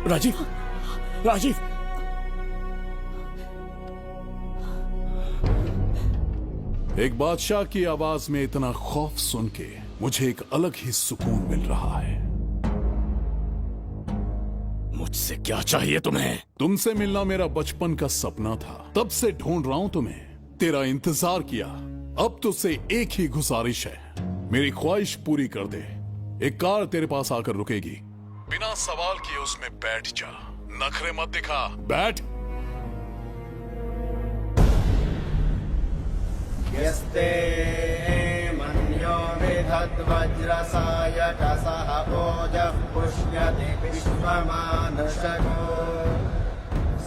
राजीव, राजीव! एक बादशाह की आवाज में इतना खौफ सुन के मुझे एक अलग ही सुकून मिल रहा है। मुझसे क्या चाहिए तुम्हें? तुमसे मिलना मेरा बचपन का सपना था, तब से ढूंढ रहा हूं तुम्हें, तेरा इंतजार किया। अब तुझसे एक ही गुजारिश है, मेरी ख्वाहिश पूरी कर दे। एक कार तेरे पास आकर रुकेगी, बिना सवाल किए उसमें बैठ जा, नखरे मत दिखा, बैठ। यस्ते मन्यो विधत्ते यद्वज्रसायकसः ओजः पुष्यति विश्वमानशको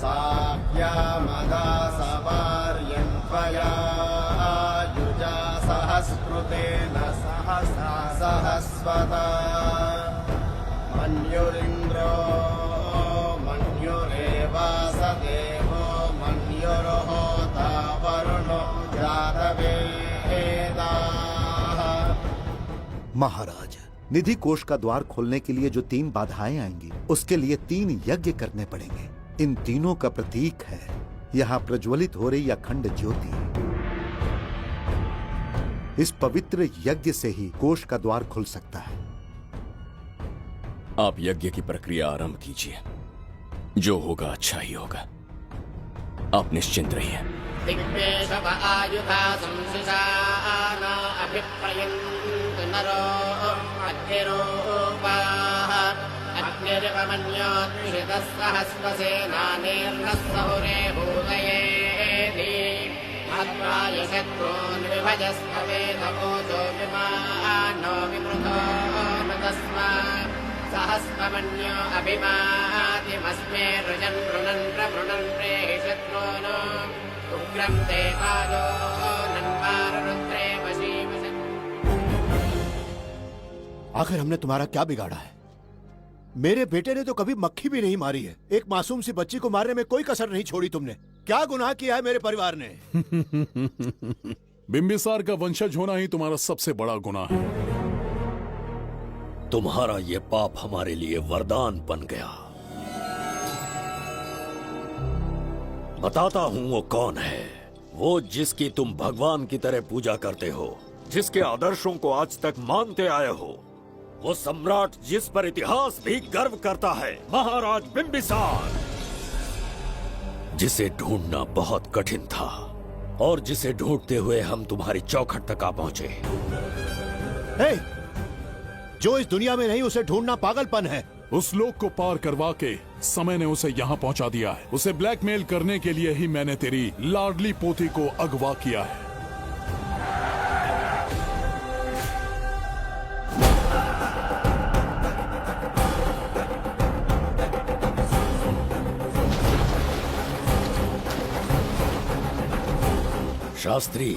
साह्यामदा सवार्यं त्वया युजा सहस्कृतेन सहसा सहस्वता मन्युरिन्द्रो मन्युरेवासदेवो मन्युर्होता वरुणो जातवेदाः। महाराज, निधि कोष का द्वार खोलने के लिए जो 3 बाधाएं आएंगी, उसके लिए 3 यज्ञ करने पड़ेंगे। इन तीनों का प्रतीक है यहाँ प्रज्वलित हो रही अखंड ज्योति। इस पवित्र यज्ञ से ही कोष का द्वार खुल सकता है। आप यज्ञ की प्रक्रिया आरंभ कीजिए। जो होगा अच्छा ही होगा। आप निश्चिंत रहिए। दिग्वेशव आयुधा संशिशान अभिप्रयन्तु नरो अग्निरूपाः अग्निरिवमन्योद्विषितः सहस्रसेनानेर्नः सहुरे भूतयेति मत्वाय शत्रून् विभजस्त्ववेदवोचो विमानो विमृतो न तस्मात् सहस्रमन्यो अभिमातिमस्मे रुजन् रुणन् प्रवृणन् प्रेहि शत्रून् उग्रं ते कालो नन्वारुद्रे वशीवशन्। आखिर हमने तुम्हारा क्या बिगाड़ा है? मेरे बेटे ने तो कभी मक्खी भी नहीं मारी है। एक मासूम सी बच्ची को मारने में कोई कसर नहीं छोड़ी तुमने। क्या गुनाह किया है मेरे परिवार ने? बिंबिसार का वंशज होना ही तुम्हारा सबसे बड़ा गुनाह है। तुम्हारा ये पाप हमारे लिए वरदान बन गया। बताता हूं वो कौन है। वो जिसकी तुम भगवान की तरह पूजा करते हो, जिसके आदर्शों को आज तक मानते आए हो, वो सम्राट जिस पर इतिहास भी गर्व करता है, महाराज बिंबिसार, जिसे ढूंढना बहुत कठिन था और जिसे ढूंढते हुए हम तुम्हारी चौखट तक आ पहुंचे। जो इस दुनिया में नहीं, उसे ढूंढना पागलपन है। उस लोक को पार करवा के समय ने उसे यहाँ पहुँचा दिया है। उसे ब्लैकमेल करने के लिए ही मैंने तेरी लाडली पोती को अगवा किया है। शास्त्री,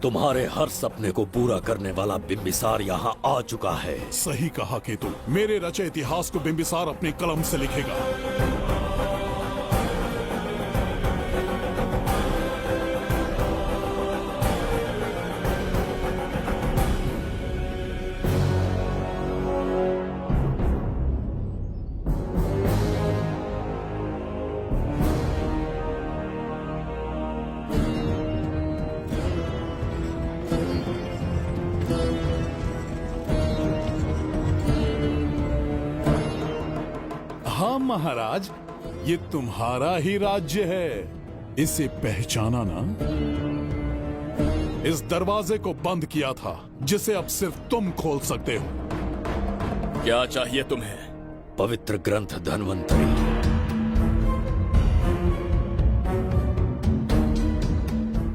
तुम्हारे हर सपने को पूरा करने वाला बिंबिसार यहाँ आ चुका है। सही कहा केतु। मेरे रचे इतिहास को बिंबिसार अपने कलम से लिखेगा। हाँ महाराज, ये तुम्हारा ही राज्य है। इसे पहचाना ना? इस दरवाजे को बंद किया था, जिसे अब सिर्फ तुम खोल सकते हो। क्या चाहिए तुम्हें? पवित्र ग्रंथ धन्वंतरी।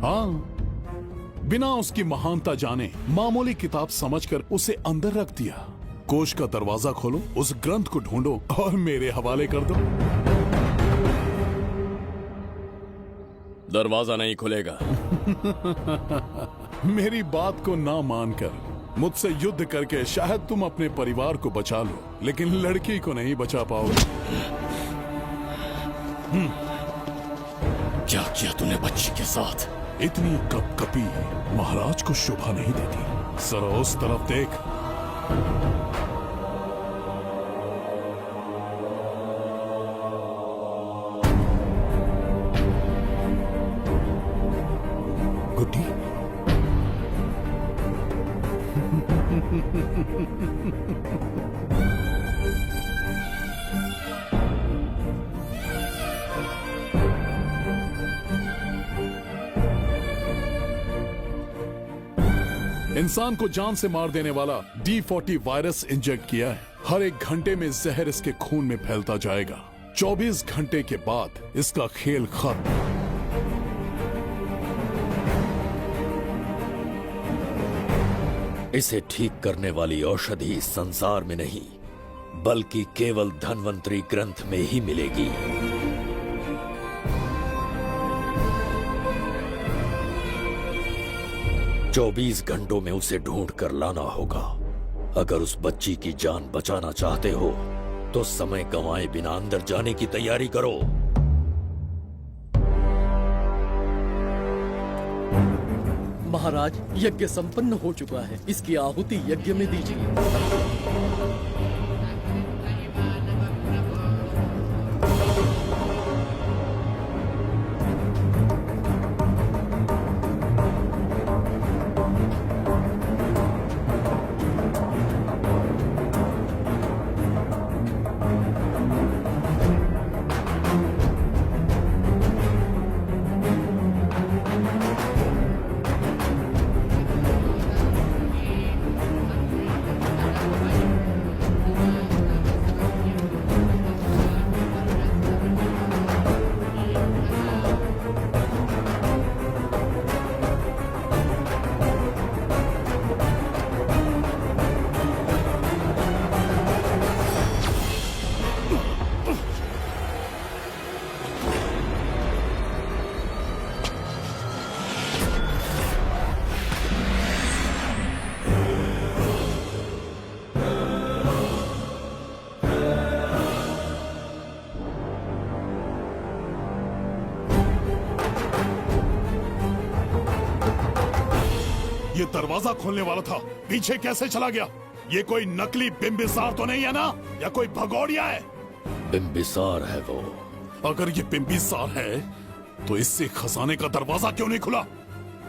हाँ, बिना उसकी महानता जाने मामूली किताब समझकर उसे अंदर रख दिया। कोष का दरवाजा खोलो, उस ग्रंथ को ढूंढो और मेरे हवाले कर दो। दरवाजा नहीं खुलेगा। मेरी बात को ना मानकर मुझसे युद्ध करके शायद तुम अपने परिवार को बचा लो, लेकिन लड़की को नहीं बचा पाओगे। क्या किया तूने बच्ची के साथ? इतनी कपकपी महाराज को शोभा नहीं देती। जरा उस तरफ देख। गुड्डी, इंसान को जान से मार देने वाला D40 वायरस इंजेक्ट किया है। हर 1 घंटे में जहर इसके खून में फैलता जाएगा। 24 घंटे के बाद इसका खेल खत्म। इसे ठीक करने वाली औषधि इस संसार में नहीं, बल्कि केवल धन्वंतरी ग्रंथ में ही मिलेगी। चौबीस घंटों में उसे ढूंढ कर लाना होगा। अगर उस बच्ची की जान बचाना चाहते हो तो समय गंवाए बिना अंदर जाने की तैयारी करो। महाराज, यज्ञ संपन्न हो चुका है, इसकी आहुति यज्ञ में दीजिए। ये दरवाजा खोलने वाला था, पीछे कैसे चला गया? ये कोई नकली बिम्बिसार तो नहीं है ना, या कोई भगोड़िया है? बिम्बिसार है वो। अगर ये बिम्बिसार है तो इससे खजाने का दरवाजा क्यों नहीं खुला?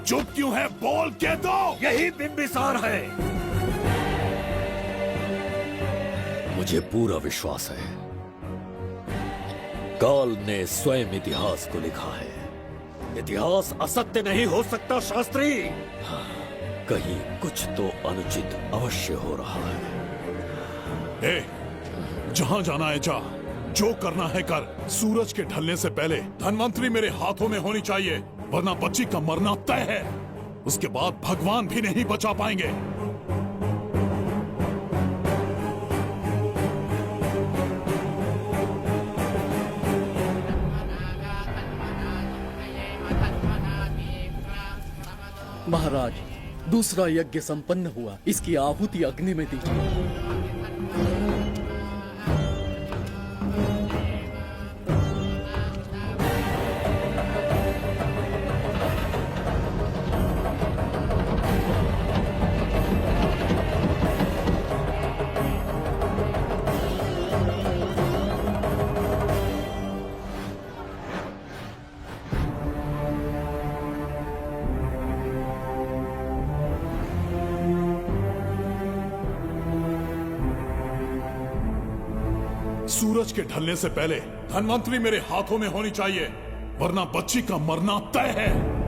चुप क्यों है? बोल के दो। यही बिम्बिसार है। मुझे पूरा विश्वास है, काल ने स्वयं इतिहास को लिखा है। इतिहास असत्य नहीं हो सकता शास्त्री। कहीं कुछ तो अनुचित अवश्य हो रहा है। जहां जाना है जा, जो करना है कर। सूरज के ढलने से पहले धनवंतरी मेरे हाथों में होनी चाहिए, वरना बच्ची का मरना तय है। उसके बाद भगवान भी नहीं बचा पाएंगे। महाराज, दूसरा यज्ञ संपन्न हुआ, इसकी आहुति अग्नि में दीजिए। सूरज के ढलने से पहले धनवंतरी मेरे हाथों में होनी चाहिए, वरना बच्ची का मरना तय है।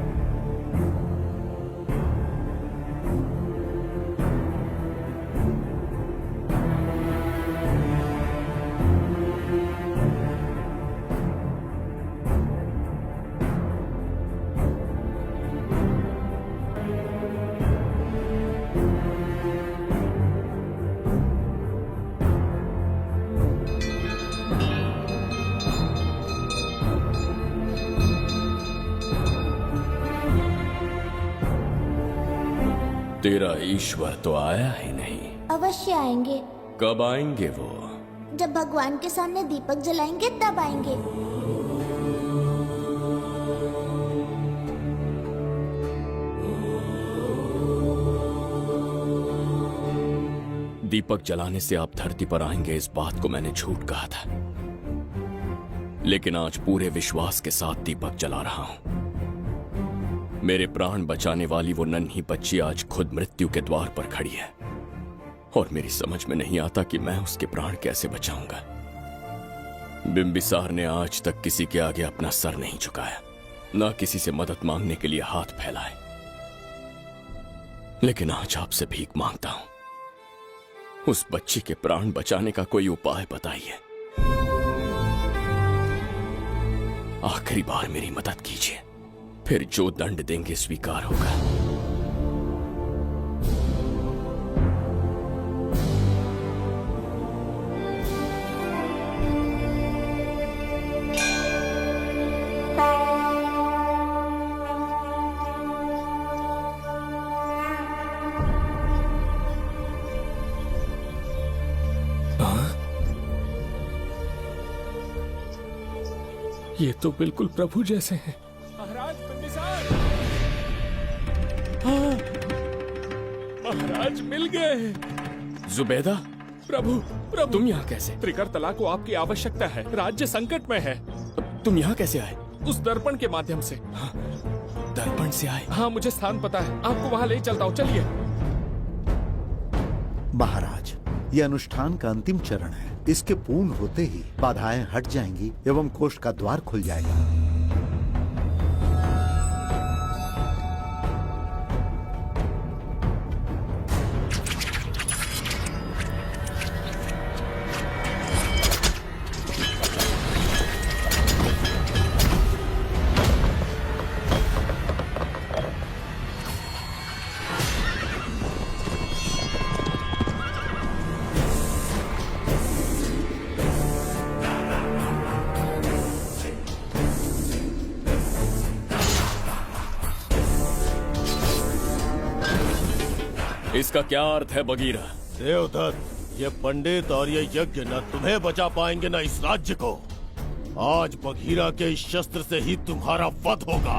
तेरा ईश्वर तो आया ही नहीं। अवश्य आएंगे। कब आएंगे वो? जब भगवान के सामने दीपक जलाएंगे तब आएंगे। दीपक जलाने से आप धरती पर आएंगे, इस बात को मैंने झूठ कहा था, लेकिन आज पूरे विश्वास के साथ दीपक जला रहा हूं। मेरे प्राण बचाने वाली वो नन्ही बच्ची आज खुद मृत्यु के द्वार पर खड़ी है, और मेरी समझ में नहीं आता कि मैं उसके प्राण कैसे बचाऊंगा। बिम्बिसार ने आज तक किसी के आगे अपना सर नहीं झुकाया, ना किसी से मदद मांगने के लिए हाथ फैलाए, लेकिन आज आपसे भीख मांगता हूं। उस बच्ची के प्राण बचाने का कोई उपाय बताइए। आखिरी बार मेरी मदद कीजिए, फिर जो दंड देंगे स्वीकार होगा। ये तो बिल्कुल प्रभु जैसे हैं। महाराज बिंबिसार! हाँ, महाराज मिल गए। जुबैदा, प्रभु प्रभु तुम यहाँ कैसे? त्रिकर्तला को आपकी आवश्यकता है, राज्य संकट में है। तुम यहाँ कैसे आए? उस दर्पण के माध्यम से। हाँ, दर्पण से आए? हाँ, मुझे स्थान पता है, आपको वहाँ ले चलता हूँ, चलिए। महाराज, ये अनुष्ठान का अंतिम चरण है। इसके पूर्ण होते ही बाधाएं हट जाएंगी एवं कोष का द्वार खुल जाएगा। इसका क्या अर्थ है बगीरा? देवदत्त, ये पंडित और ये यज्ञ न तुम्हें बचा पाएंगे न इस राज्य को। आज बघीरा के इस शस्त्र से ही तुम्हारा वध होगा।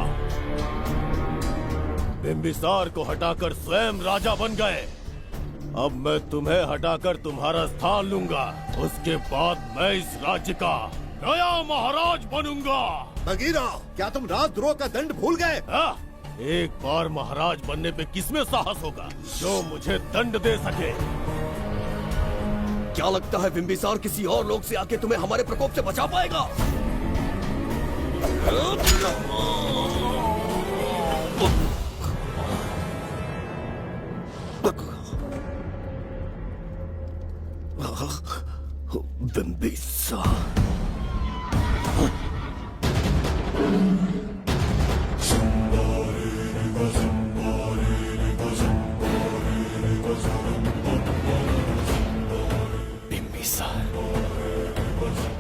बिंबिसार को हटाकर स्वयं राजा बन गए। अब मैं तुम्हें हटाकर तुम्हारा स्थान लूंगा। उसके बाद मैं इस राज्य का नया महाराज बनूंगा। बगीरा, क्या तुम राजद्रोह का दंड भूल गए? एक बार महाराज बनने पे किसमें साहस होगा जो मुझे दंड दे सके? क्या लगता है बिंबिसार किसी और लोग से आके तुम्हें हमारे प्रकोप से बचा पाएगा?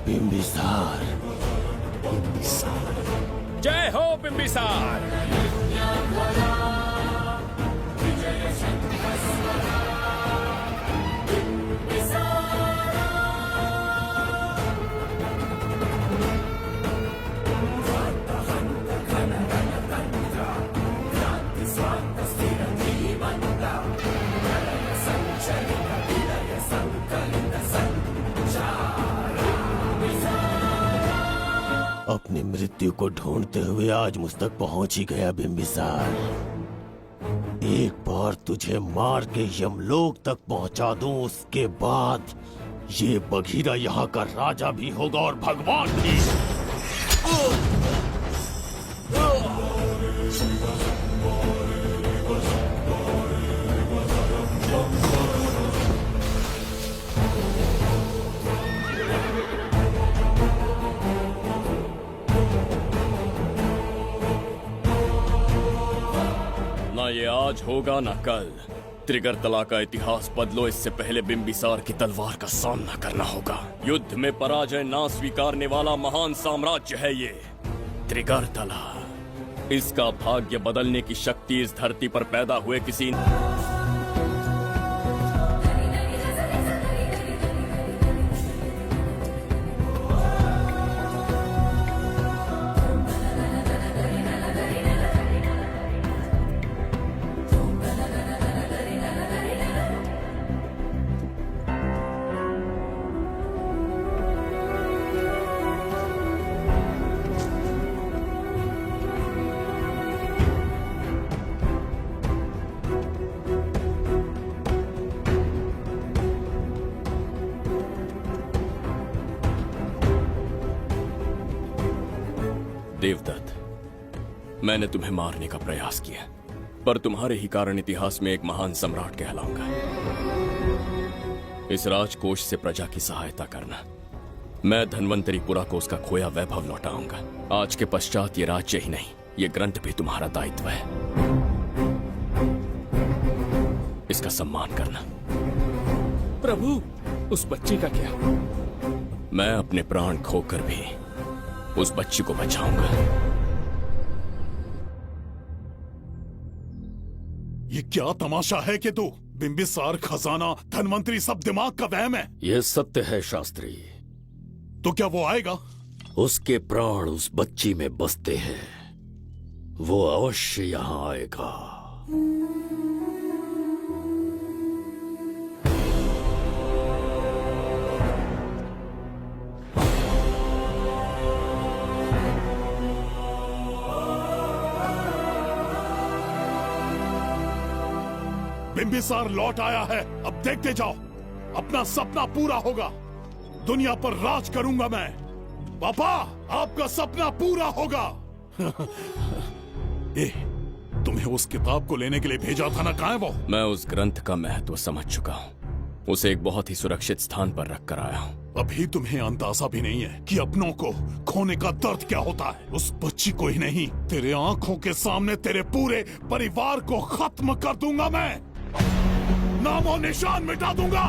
बिंबिसार, बिंबिसार, जय हो बिंबिसार। अपनी मृत्यु को ढूंढते हुए आज मुझ तक पहुंच ही गया बिंबिसार। एक बार तुझे मार के यमलोक तक पहुंचा दूं, उसके बाद ये बघीरा यहाँ का राजा भी होगा और भगवान भी। ना ये आज होगा ना कल। त्रिगर्तला का इतिहास बदलो, इससे पहले बिंबिसार की तलवार का सामना करना होगा। युद्ध में पराजय ना स्वीकारने वाला महान साम्राज्य है ये त्रिगर्तला। इसका भाग्य बदलने की शक्ति इस धरती पर पैदा हुए किसी देवदत्त, मैंने तुम्हें मारने का प्रयास किया, पर तुम्हारे ही कारण इतिहास में एक महान सम्राट कहलाऊंगा। इस राजकोष से प्रजा की सहायता करना। मैं धन्वंतरीपुरा को उसका खोया वैभव लौटाऊंगा। आज के पश्चात ये राज्य ही नहीं, ये ग्रंथ भी तुम्हारा दायित्व है। इसका सम्मान करना। प्रभु, उस बच्ची का क्या? मैं अपने प्राण खोकर भी उस बच्ची को बचाऊंगा। ये क्या तमाशा है कि तू बिंबिसार, खजाना, धनवंतरी सब दिमाग का वहम है? यह सत्य है शास्त्री। तो क्या वो आएगा? उसके प्राण उस बच्ची में बसते हैं, वो अवश्य यहां आएगा। बिंबिसार लौट आया है, अब देखते जाओ, अपना सपना पूरा होगा। दुनिया पर राज करूंगा मैं। पापा, आपका सपना पूरा होगा। तुम्हें उस किताब को लेने के लिए भेजा था ना, कहाँ है वो? मैं उस ग्रंथ का महत्व समझ चुका हूँ। उसे एक बहुत ही सुरक्षित स्थान पर रख कर आया हूँ। अभी तुम्हें अंदाजा भी नहीं है कि अपनों को खोने का दर्द क्या होता है। उस बच्ची को ही नहीं, तेरे आंखों के सामने तेरे पूरे परिवार को खत्म कर दूंगा मैं, नामो निशान मिटा दूंगा।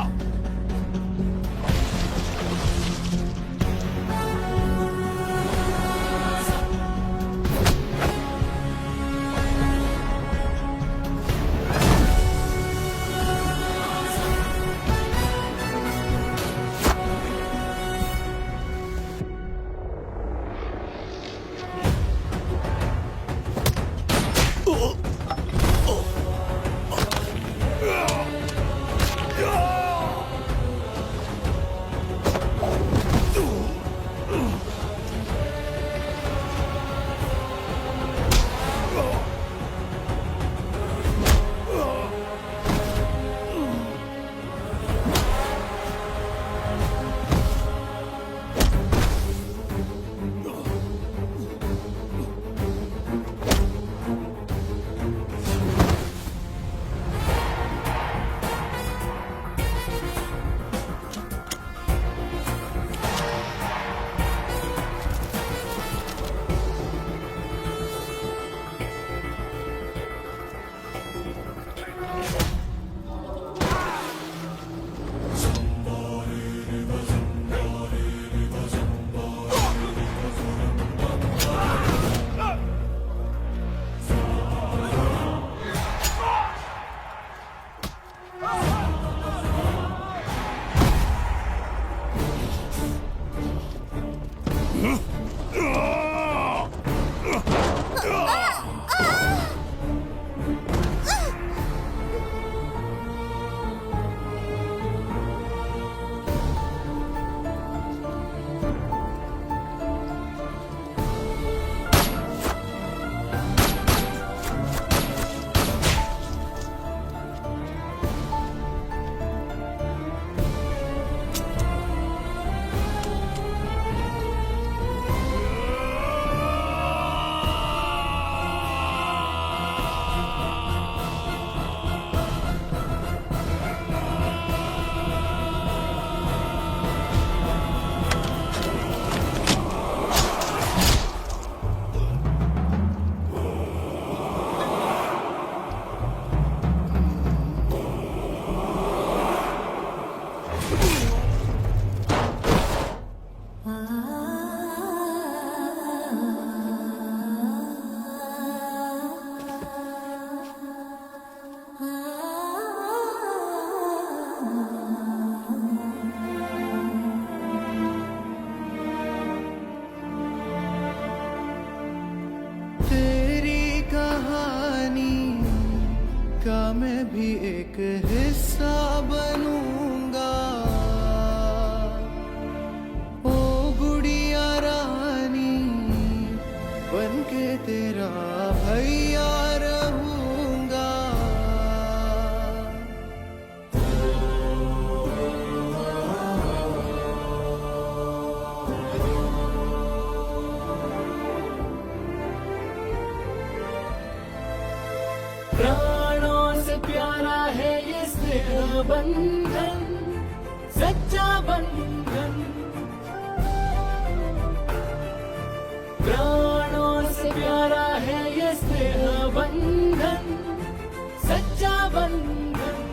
मैं भी एक हिस्सा बनूंगा। ओ गुड़िया रानी बनके तेरा भैया रहूंगा। प्राणों से प्यारा है ये स्नेह बंधन, सच्चा बंधन। प्राणों से प्यारा है ये स्नेह बंधन, सच्चा बंधन।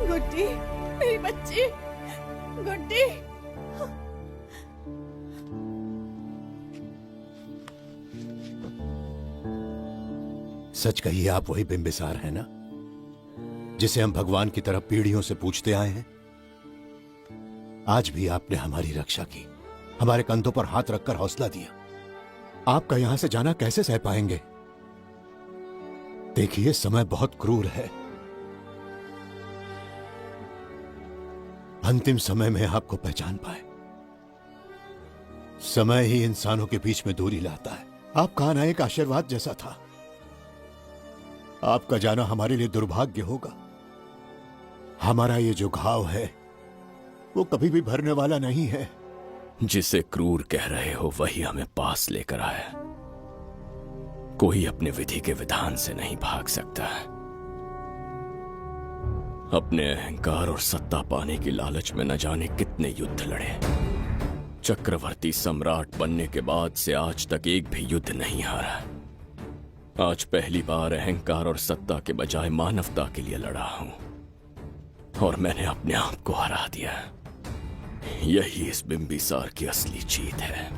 गुड्डी, मेरी बच्ची, गुड्डी। सच कहिए, आप वही बिंबिसार हैं ना, जिसे हम भगवान की तरफ पीढ़ियों से पूछते आए हैं? आज भी आपने हमारी रक्षा की, हमारे कंधों पर हाथ रखकर हौसला दिया। आपका यहां से जाना कैसे सह पाएंगे? देखिए, समय बहुत क्रूर है। अंतिम समय में आपको पहचान पाए। समय ही इंसानों के बीच में दूरी लाता है। आपका आना एक आशीर्वाद जैसा था। आपका जाना हमारे लिए दुर्भाग्य होगा। हमारा ये जो घाव है वो कभी भी भरने वाला नहीं है। जिसे क्रूर कह रहे हो वही हमें पास लेकर आया। कोई अपने विधि के विधान से नहीं भाग सकता। अपने अहंकार और सत्ता पाने की लालच में न जाने कितने युद्ध लड़े। चक्रवर्ती सम्राट बनने के बाद से आज तक एक भी युद्ध नहीं हारा। आज पहली बार अहंकार और सत्ता के बजाय मानवता के लिए लड़ा हूं और मैंने अपने आप को हरा दिया। यही इस बिंबिसार की असली जीत है।